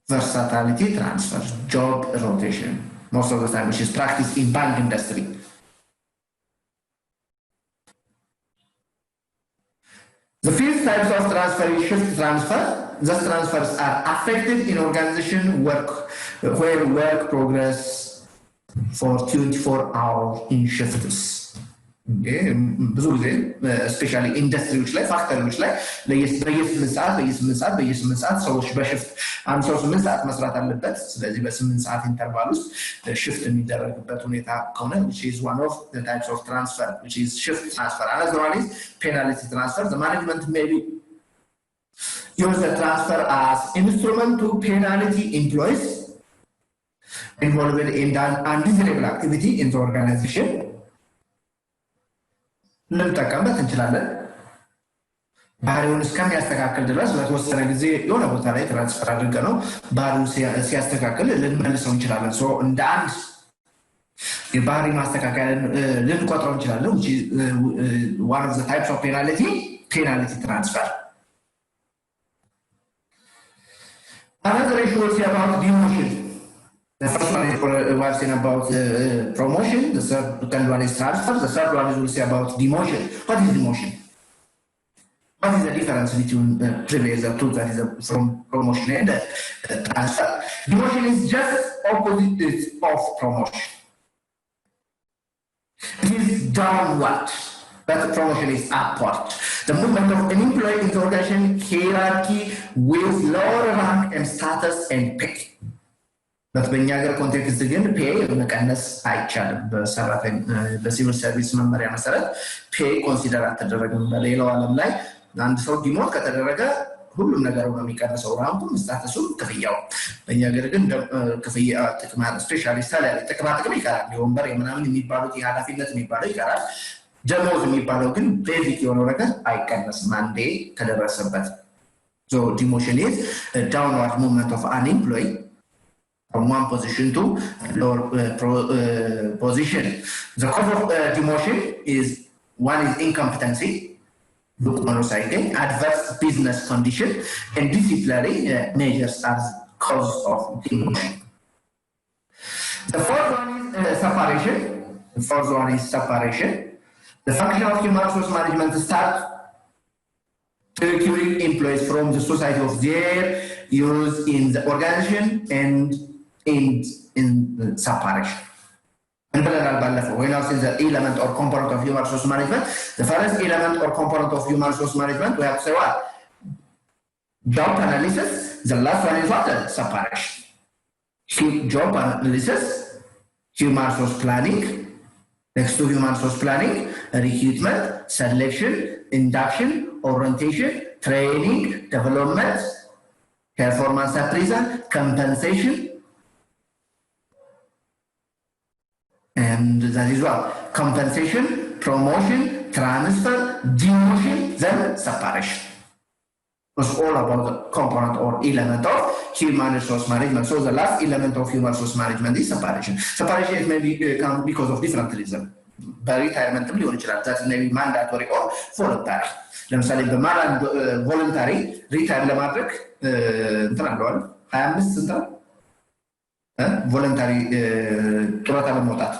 versatility transfer job rotation most of the time which is practiced in bank industry the fifth types of transfer is shift transfer these transfers are affected in organization work where work progress for 24 hours in shifts ብዙ ጊዜ ስፔሻሊ ኢንዱስትሪዎች ላይ ፋክተሪዎች ላይ በየ8 ሰዓት ሰዎች በሽፍት አንድ ሰው 8 ሰዓት መስራት አለበት ስለዚህ በ8 ሰዓት ኢንተርቫል ውስጥ ሽፍት የሚደረግበት ሁኔታ ከሆነ which is one of the types of transfer which is shift transfer another one is penalty transfer the management may use the transfer as instrument to penalty employees involved in undesirable activity in the organization ልንጠቀምበት እንችላለን ባህሪውን እስከሚያስተካክል ድረስ ለተወሰነ ጊዜ የሆነ ቦታ ላይ ትራንስፈር አድርገን ነው ባህሪውን ሲያስተካክል ልንመልሰው እንችላለን። ሶ እንደ አንድ የባህሪ ማስተካከያ ልንቆጥረው እንችላለን። which is one of the types of penalty transfer. Another issue is about demotion. The first one is we've seen about promotion. The second one is transfer. The third one is we'll see about demotion. What is demotion? What is the difference between previous two, that is from promotion and transfer? Demotion is just opposite of promotion. It is downward, but promotion is upward. The movement of an employee in the organization hierarchy with lower rank and status and pay. But when you are context again, pay መቀነስ አይቻልም። በሲቪል ሰርቪስ መመሪያ መሰረት pay ኮንሲደር አልተደረገም። በሌላው ዓለም ላይ አንድ ሰው ዲሞት ከተደረገ ሁሉም ነገር ነው የሚቀነሰው፣ ራንኩም ስታተሱም ክፍያው። በእኛ ሀገር ግን ክፍያ ጥቅማ ስፔሻሊ ሳላሪ ጥቅማ ጥቅም ይቀራል። የወንበር የምናምን የሚባሉት የኃላፊነት የሚባለው ይቀራል። ደሞዝ የሚባለው ግን ቤዚክ የሆነው ነገር አይቀነስም አንዴ ከደረሰበት። So demotion is a downward movement of an employee from one position to lower position. The cause of demotion is one is incompetency, adverse business condition, and disciplinary measures as cause of demotion. The fourth one is separation. The fourth one is separation. The function of human resource management starts recruiting employees from the society of their use in the organization and in separation. And when I say the element or component of human resource management, the first element or component of human resource management, we have to say what? Job analysis. The last one is what? Separation. Job analysis, human resource planning. Next to human resource planning, recruitment, selection, induction, orientation, training, development, performance appraisal, compensation, and that is what? Compensation, promotion, transfer, demotion, then separation. It's all about the component or element of human resource management. So the last element of human resource management is separation. Separation is maybe come because of different reasons. በሪታይርመንት ሊሆን ይችላል። ዛት maybe mandatory or voluntary. ለምሳሌ voluntary ሪታይር ለማድረግ እንትን አለዋል 25 እንትን ቮለንታሪ ጡረታ ለመውጣት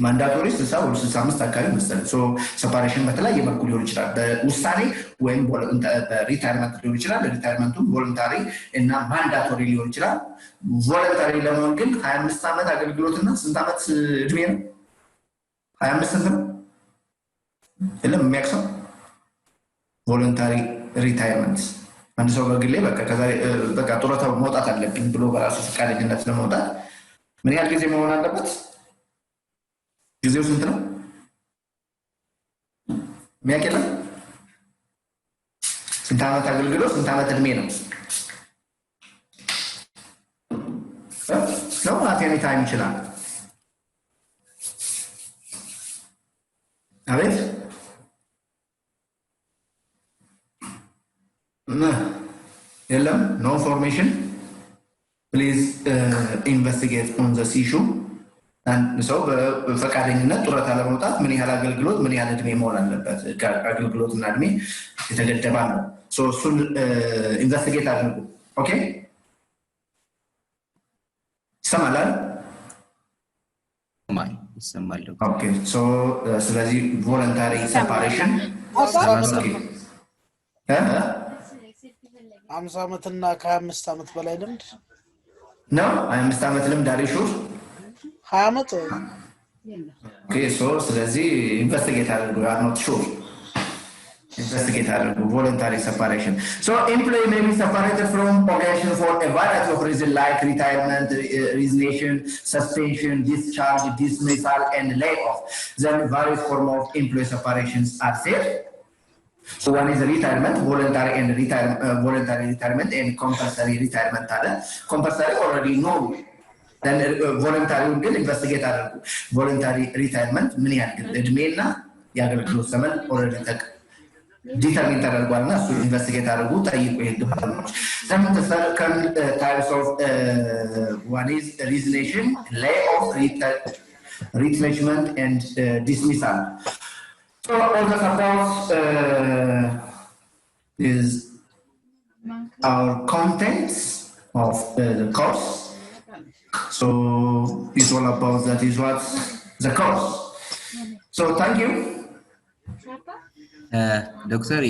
ማንዳቶሪ 60 ወይም 65 አካባቢ መሰለኝ። ሶ ሰፓሬሽን በተለያየ መልኩ ሊሆን ይችላል። በውሳኔ ወይም በሪታይርመንት ሊሆን ይችላል። ሪታይርመንቱም ቮለንታሪ እና ማንዳቶሪ ሊሆን ይችላል። ቮለንታሪ ለመሆን ግን 25 ዓመት አገልግሎትና ስንት ዓመት እድሜ ነው? 25 ስንት ነው? የለም የሚያክሰው ቮለንታሪ ሪታይርመንት አንድ ሰው በግሌ በቃ ጡረታ መውጣት አለብኝ ብሎ በራሱ ፈቃደኝነት ለመውጣት ምን ያህል ጊዜ መሆን አለበት? ጊዜው ስንት ነው? የሚያውቅ ስንት ዓመት አገልግሎት ስንት ዓመት እድሜ ነው? ነው አቴኒ ታይም ይችላል። አቤት የለም no information. Please investigate on this issue. ሰው በፈቃደኝነት ጡረታ ለመውጣት ምን ያህል አገልግሎት ምን ያህል እድሜ መሆን አለበት? አገልግሎትና እድሜ የተገደበ ነው። እሱን ኢንቨስቲጌት አድርጉ። ኦኬ ይሰማል? ይሰማል። ኦኬ ስለዚህ ቮለንታሪ ሴፓሬሽን 50 ዓመትና ከ25 ዓመት በላይ ልምድ ነው። 25 ዓመት ልምድ አሪሹር 20 ዓመት ኦኬ ስለዚህ ኢንቨስቲጌት አድርጉ። are not sure investigate voluntary separation. So employee may be separated from organization for a variety of reasons like retirement, resignation, suspension, discharge, dismissal, and layoff. Then various forms of employee separations are there. So one is retirement, voluntary retirement, and compulsory retirement. Compulsory already know. Then voluntary will investigate voluntary retirement. Many are the main na yagar close zaman already determine ተደርጓልና እሱ ኢንቨስቲጌት አድርጉ ጠይቁ የህግ ባለሙያዎች then the second types of one is resignation layoff retrenchment and dismissal so all the above is our contents of the course so it's all about that is what the course so thank you ዶክተር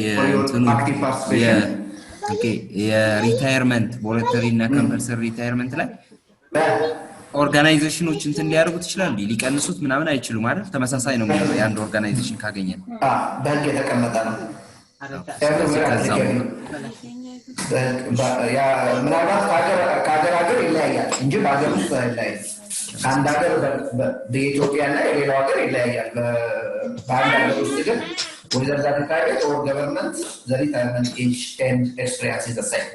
የሪታየርመንት ቮለንተሪ እና ኮምፐልሰሪ ሪታየርመንት ላይ ኦርጋናይዜሽኖች እንትን ሊያደርጉት ይችላሉ ሊቀንሱት ምናምን አይችሉም አይደል ተመሳሳይ ነው የሚሆነው የአንድ ኦርጋናይዜሽን ካገኘን በህግ የተቀመጠ ነው ምናልባት ከሀገር ይለያያል እንጂ በሀገር ውስጥ ይለያያል ከአንድ ሀገር በኢትዮጵያ እና የሌላው ሀገር ይለያያል በአንድ ሀገር ውስጥ ግን whether that is private or government, the retirement age and experience is the same.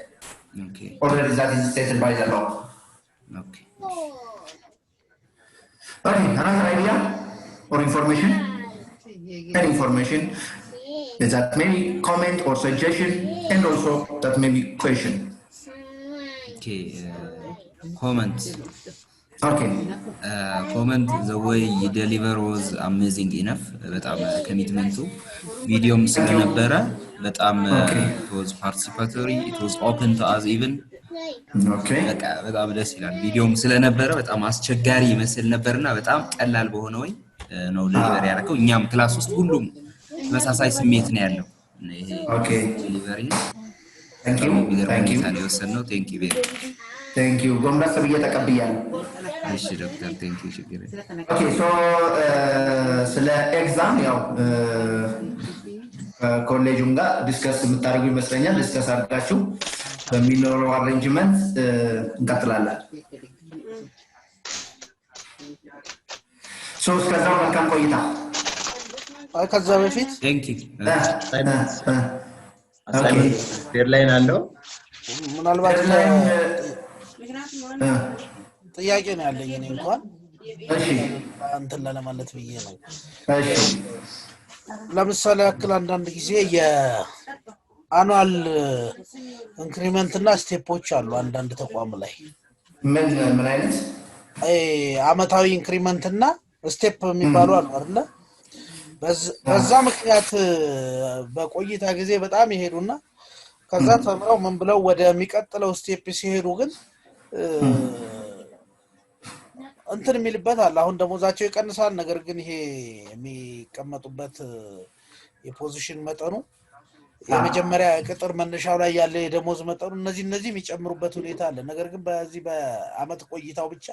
Okay. Already that is stated by the law. Okay. Okay, another idea or information? Any information is that maybe comment or suggestion and also that maybe question. Okay, comment. Okay. Comment the way you deliver was amazing enough. በጣም ኮሚትመንቱ ቪዲዮም ስለነበረ በጣም it was participatory, it was open to us even. Okay. በጣም ደስ ይላል። ቪዲዮም ስለነበረ በጣም አስቸጋሪ ይመስል ነበርና በጣም ቀላል በሆነ ወይ ነው ዴሊቨሪ ያደረገው። እኛም ክላስ ውስጥ ሁሉም ተመሳሳይ ስሜት ነው ያለው። ይሄ ዴሊቨሪ Thank you. Thank you. Thank you very much. Thank you. ጎንበስ ብዬ ተቀብያለሁ። እሺ ዶክተር ቴንክ ዩ ችግር ኦኬ ሶ ስለ ኤግዛም ያው ኮሌጁም ጋር ዲስከስ የምታደርጉ ይመስለኛል ዲስከስ አድርጋችሁ በሚኖረው አሬንጅመንት እንቀጥላለን ሶ እስከዛው መልካም ቆይታ ከዛ በፊት ቴንክ ዩ ዴድላይን አለው ምናልባት ጥያቄ ነው ያለኝ እኔ እንኳን እሺ እንትን ለማለት ብዬ ነው እሺ ለምሳሌ ያክል አንዳንድ ጊዜ የአኑዋል ኢንክሪመንት እና ስቴፖች አሉ አንዳንድ ተቋም ላይ ምን አይነት አመታዊ ኢንክሪመንት እና ስቴፕ የሚባሉ አሉ አይደል በዛ ምክንያት በቆይታ ጊዜ በጣም ይሄዱና ከዛ ተምረው ምን ብለው ወደሚቀጥለው ስቴፕ ሲሄዱ ግን እንትን የሚልበት አለ አሁን ደሞዛቸው ይቀንሳል ነገር ግን ይሄ የሚቀመጡበት የፖዚሽን መጠኑ የመጀመሪያ ቅጥር መነሻው ላይ ያለ የደሞዝ መጠኑ እነዚህ የሚጨምሩበት ሁኔታ አለ ነገር ግን በዚህ በአመት ቆይታው ብቻ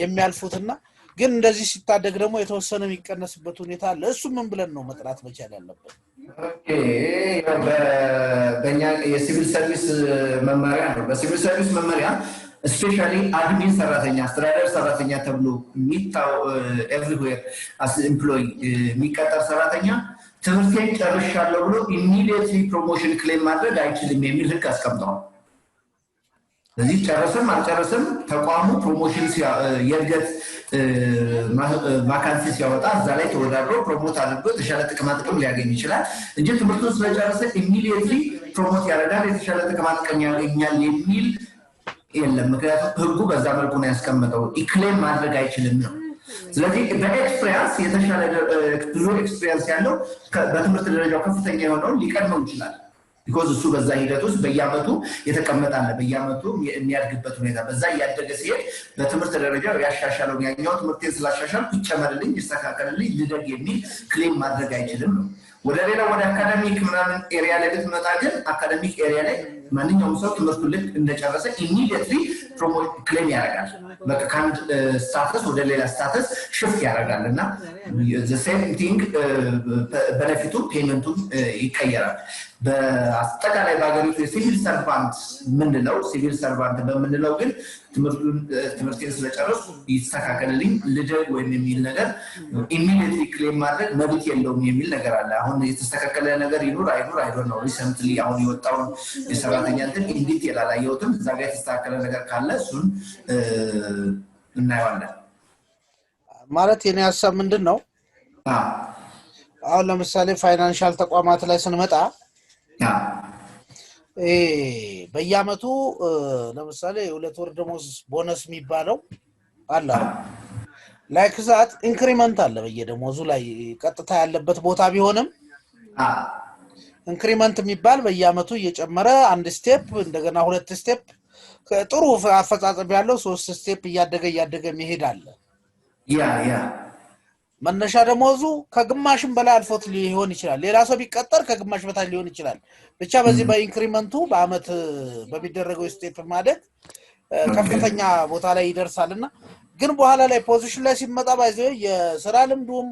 የሚያልፉትና ግን እንደዚህ ሲታደግ ደግሞ የተወሰነ የሚቀነስበት ሁኔታ አለ እሱ ምን ብለን ነው መጥራት መቻል ያለበት ኦኬ በእኛ የሲቪል ሰርቪስ መመሪያ ነው በሲቪል ሰርቪስ መመሪያ especially admin ሰራተኛ አስተዳደር ሰራተኛ ተብሎ የሚታው everywhere as employee የሚቀጠር ሰራተኛ ትምህርቴን ጨርሻለሁ ብሎ immediately promotion claim ማድረግ አይችልም የሚል ህግ አስቀምጧል ስለዚህ ጨረሰም አልጨረሰም ተቋሙ ፕሮሞሽን የእድገት ቫካንሲ ሲያወጣ እዛ ላይ ተወዳድሮ ፕሮሞት አድርጎ የተሻለ ጥቅም ሊያገኝ ይችላል እንጂ ትምህርቱን ስለጨረሰ immediately ፕሮሞት ያደርጋል የተሻለ ጥቅም ያገኛል የሚል የለም ምክንያቱም ህጉ በዛ መልኩ ነው ያስቀመጠው ኢክሌም ማድረግ አይችልም ነው ስለዚህ በኤክስፒሪየንስ የተሻለ ብዙ ኤክስፒሪየንስ ያለው በትምህርት ደረጃው ከፍተኛ የሆነው ሊቀድመው ይችላል because እሱ በዛ ሂደት ውስጥ በየአመቱ የተቀመጣለ በየአመቱ የሚያድግበት ሁኔታ በዛ ያደገ ሲሄድ በትምህርት ደረጃው ያሻሻለው ያኛው ትምህርቴን ስላሻሻል ይጨመርልኝ ይስተካከልልኝ ልደግ የሚል ክሌም ማድረግ አይችልም ነው ወደ ሌላ ወደ አካዳሚክ ምናምን ኤሪያ ላይ ብትመጣ ግን አካዳሚክ ኤሪያ ላይ ማንኛውም ሰው ትምህርቱ ልክ እንደጨረሰ ኢሚዲየትሊ ፕሮሞት ክሌም ያደርጋል በቃ ካንድ ስታተስ ወደ ሌላ ስታተስ ሽፍት ያደርጋልና the same thing ቤኔፊቱ ፔመንቱ ይቀየራል በአጠቃላይ በአገሪቱ የሲቪል ሰርቫንት ምንለው ሲቪል ሰርቫንት በምንለው ግን ትምህርቴን ስለጨረሱ ይስተካከልልኝ ልደግ ወይም የሚል ነገር ኢሚዲየትሊ ክሌም ማድረግ መብት የለውም የሚል ነገር አለ አሁን የተስተካከለ ነገር ይኑር አይኑር ነው ሪሰንትሊ አሁን የወጣውን የሰራተኛ እንትን እንዴት ያላላየውትም እዛ ጋር የተስተካከለ ነገር ካለ እሱን እናየዋለን ማለት የኔ ሐሳብ ምንድነው አሁን ለምሳሌ ፋይናንሻል ተቋማት ላይ ስንመጣ በየአመቱ ለምሳሌ 2 ወር ደሞዝ ቦነስ የሚባለው አለ ላይክ ዛት ኢንክሪመንት አለ በየደሞዙ ላይ ቀጥታ ያለበት ቦታ ቢሆንም ኢንክሪመንት የሚባል በየአመቱ እየጨመረ አንድ ስቴፕ እንደገና 2 ስቴፕ ጥሩ አፈጻጸም ያለው 3 ስቴፕ እያደገ መሄድ አለ ያ መነሻ ደሞዙ ከግማሽም በላይ አልፎት ሊሆን ይችላል ሌላ ሰው ቢቀጠር ከግማሽ በታች ሊሆን ይችላል ብቻ በዚህ በኢንክሪመንቱ በአመት በሚደረገው ስቴፕ ማደግ ከፍተኛ ቦታ ላይ ይደርሳልና ግን በኋላ ላይ ፖዚሽን ላይ ሲመጣ ባይዘው የሥራ ልምዱም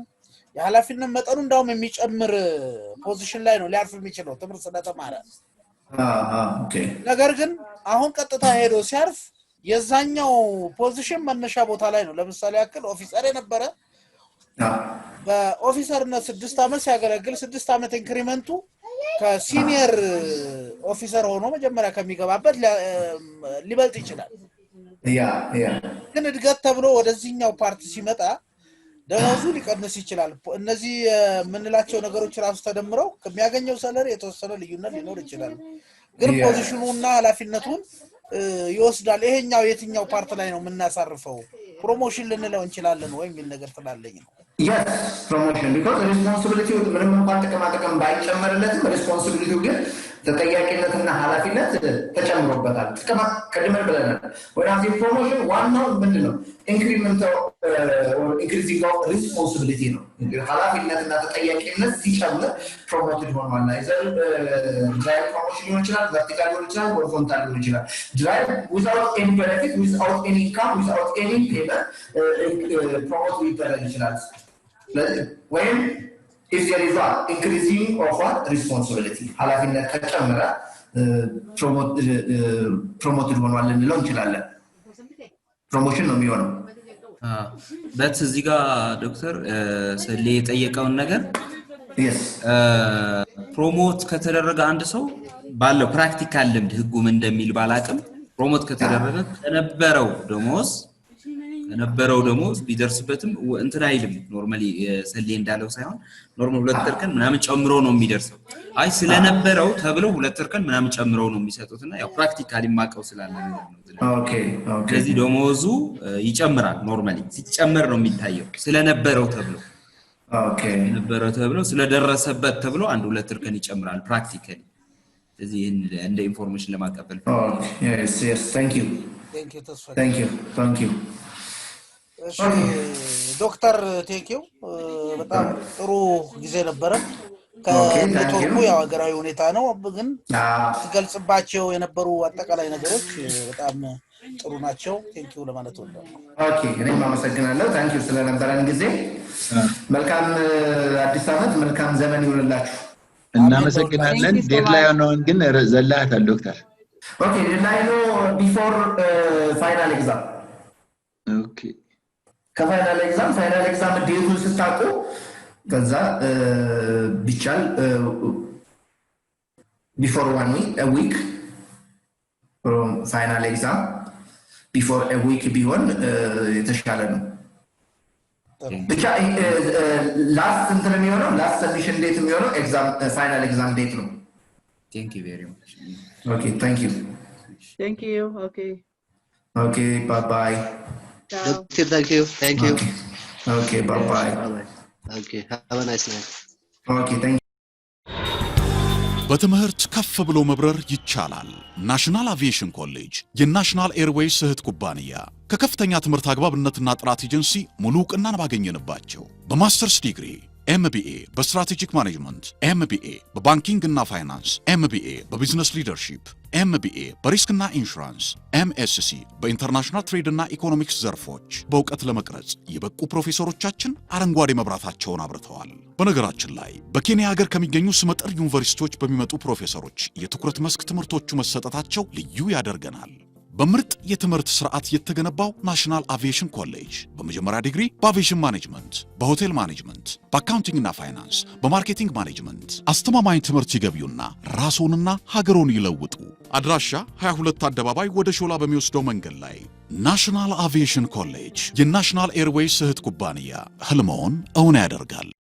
የኃላፊነት መጠኑ እንዳውም የሚጨምር ፖዚሽን ላይ ነው ሊያርፍ የሚችለው ትምርት ስለተማረ ኦኬ ነገር ግን አሁን ቀጥታ ሄዶ ሲያርፍ የዛኛው ፖዚሽን መነሻ ቦታ ላይ ነው ለምሳሌ ያክል ኦፊሰር የነበረ በኦፊሰርነት 6 አመት ሲያገለግል 6 አመት ኢንክሪመንቱ ከሲኒየር ኦፊሰር ሆኖ መጀመሪያ ከሚገባበት ሊበልጥ ይችላል ያ ግን እድገት ተብሎ ወደዚህኛው ፓርት ሲመጣ ደሞዙ ሊቀንስ ይችላል እነዚህ ምንላቸው ነገሮች ራሱ ተደምረው ከሚያገኘው ሰለሪ የተወሰነ ልዩነት ሊኖር ይችላል ግን ፖዚሽኑና ኃላፊነቱን ይወስዳል ይሄኛው የትኛው ፓርት ላይ ነው የምናሳርፈው ፕሮሞሽን ልንለው እንችላለን ወይ የሚል ነገር ተላለኝ ነው yes promotion because responsibility ምንም እንኳን ተቀማጠቀም ባይጨመርለትም responsibility ግን ተጠያቂነትና ኃላፊነት ተጨምሮበታል ከደመር ብለናል ወራዚ ፕሮሞሽን ዋናው ምንድነው ኢንክሪመንት or increasing of responsibility ነው ኃላፊነትና ተጠያቂነት ሲጨምር ፕሮሞትድ ሆኗል አይዘር ድራይቭ ፕሮሞሽን ሊሆን ይችላል ቨርቲካል ሊሆን ይችላል ሆሪዞንታል ሊሆን ይችላል ድራይቭ without any benefit without any income without any payment promote ሊደረግ ይችላል when if there is an increasing of what responsibility ኃላፊነት ከጨመረ promoted ሆኗል ልንለው እንችላለን ፕሮሞሽን ነው የሚሆነው that's እዚህ ጋር ዶክተር ሰሌ የጠየቀውን ነገር yes ፕሮሞት ከተደረገ አንድ ሰው ባለው ፕራክቲካል ልምድ ህጉም እንደሚል ባላቅም ፕሮሞት ከተደረገ ከነበረው ደሞዝ ቢደርስበትም እንትን አይልም ኖርማሊ ሰሌ እንዳለው ሳይሆን ኖርማል 2 እርከን ምናምን ጨምሮ ነው የሚደርሰው አይ ስለነበረው ተብሎ 2 እርከን ምናምን ጨምሮ ነው የሚሰጡትና ያው ፕራክቲካሊ ማቀው ስላለ ነው ኦኬ ስለዚህ ደሞዙ ይጨምራል ኖርማሊ ሲጨመር ነው የሚታየው ስለነበረው ተብሎ ስለደረሰበት ተብሎ አንድ 2 እርከን ይጨምራል ፕራክቲካሊ ስለዚህ እንደ ኢንፎርሜሽን ለማቀበል yes thank you እሺ ዶክተር ቴንኪው በጣም ጥሩ ጊዜ ነበር ከኔትወርኩ ያው ሀገራዊ ሁኔታ ነው ግን ሲገልጽባቸው የነበሩ አጠቃላይ ነገሮች በጣም ጥሩ ናቸው ቴንኪው ለማለት ወደው ኦኬ እኔም አመሰግናለሁ ታንኪው ስለነበረን ጊዜ መልካም አዲስ አመት መልካም ዘመን ይሁንላችሁ እናመሰግናለን ዴድላይን ነው ግን ዘላታል ዶክተር ኦኬ ዴድላይን ቢፎር ፋይናል ኤግዛም ኦኬ ከፋይናል ኤግዛም ዴቱን ስታቁ ከዛ ቢቻል before 1 week from final exam before a week ቢሆን የተሻለ ነው ብቻ last እንትን የሚሆነው last submission date የሚሆነው final exam date ነው thank you very much okay thank you okay bye bye thank you okay bye bye okay have a nice night okay thank you በትምህርት ከፍ ብሎ መብረር ይቻላል ናሽናል አቪዬሽን ኮሌጅ የናሽናል ኤርዌይስ እህት ኩባንያ ከከፍተኛ ትምህርት አግባብነትና ጥራት ኤጀንሲ ሙሉ ዕውቅናን ባገኘንባቸው በማስተርስ ዲግሪ MBA በስትራቴጂክ ማኔጅመንት MBA በባንኪንግ እና ፋይናንስ MBA በቢዝነስ ሊደርሺፕ MBA በሪስክና ኢንሹራንስ MSc በኢንተርናሽናል ትሬድ እና ኢኮኖሚክስ ዘርፎች በእውቀት ለመቅረጽ የበቁ ፕሮፌሰሮቻችን አረንጓዴ መብራታቸውን አብርተዋል በነገራችን ላይ በኬንያ ሀገር ከሚገኙ ስመጥር ዩኒቨርሲቲዎች በሚመጡ ፕሮፌሰሮች የትኩረት መስክ ትምህርቶቹ መሰጠታቸው ልዩ ያደርገናል በምርጥ የትምህርት ስርዓት የተገነባው ናሽናል አቪዬሽን ኮሌጅ በመጀመሪያ ዲግሪ በአቪዬሽን ማኔጅመንት በሆቴል ማኔጅመንት በአካውንቲንግ እና ፋይናንስ በማርኬቲንግ ማኔጅመንት አስተማማኝ ትምህርት ይገቢውና ራስዎንና ሀገሮን ይለውጡ አድራሻ 22 አደባባይ ወደ ሾላ በሚወስደው መንገድ ላይ ናሽናል አቪዬሽን ኮሌጅ የናሽናል ኤርዌይስ እህት ኩባንያ ህልሞን እውን ያደርጋል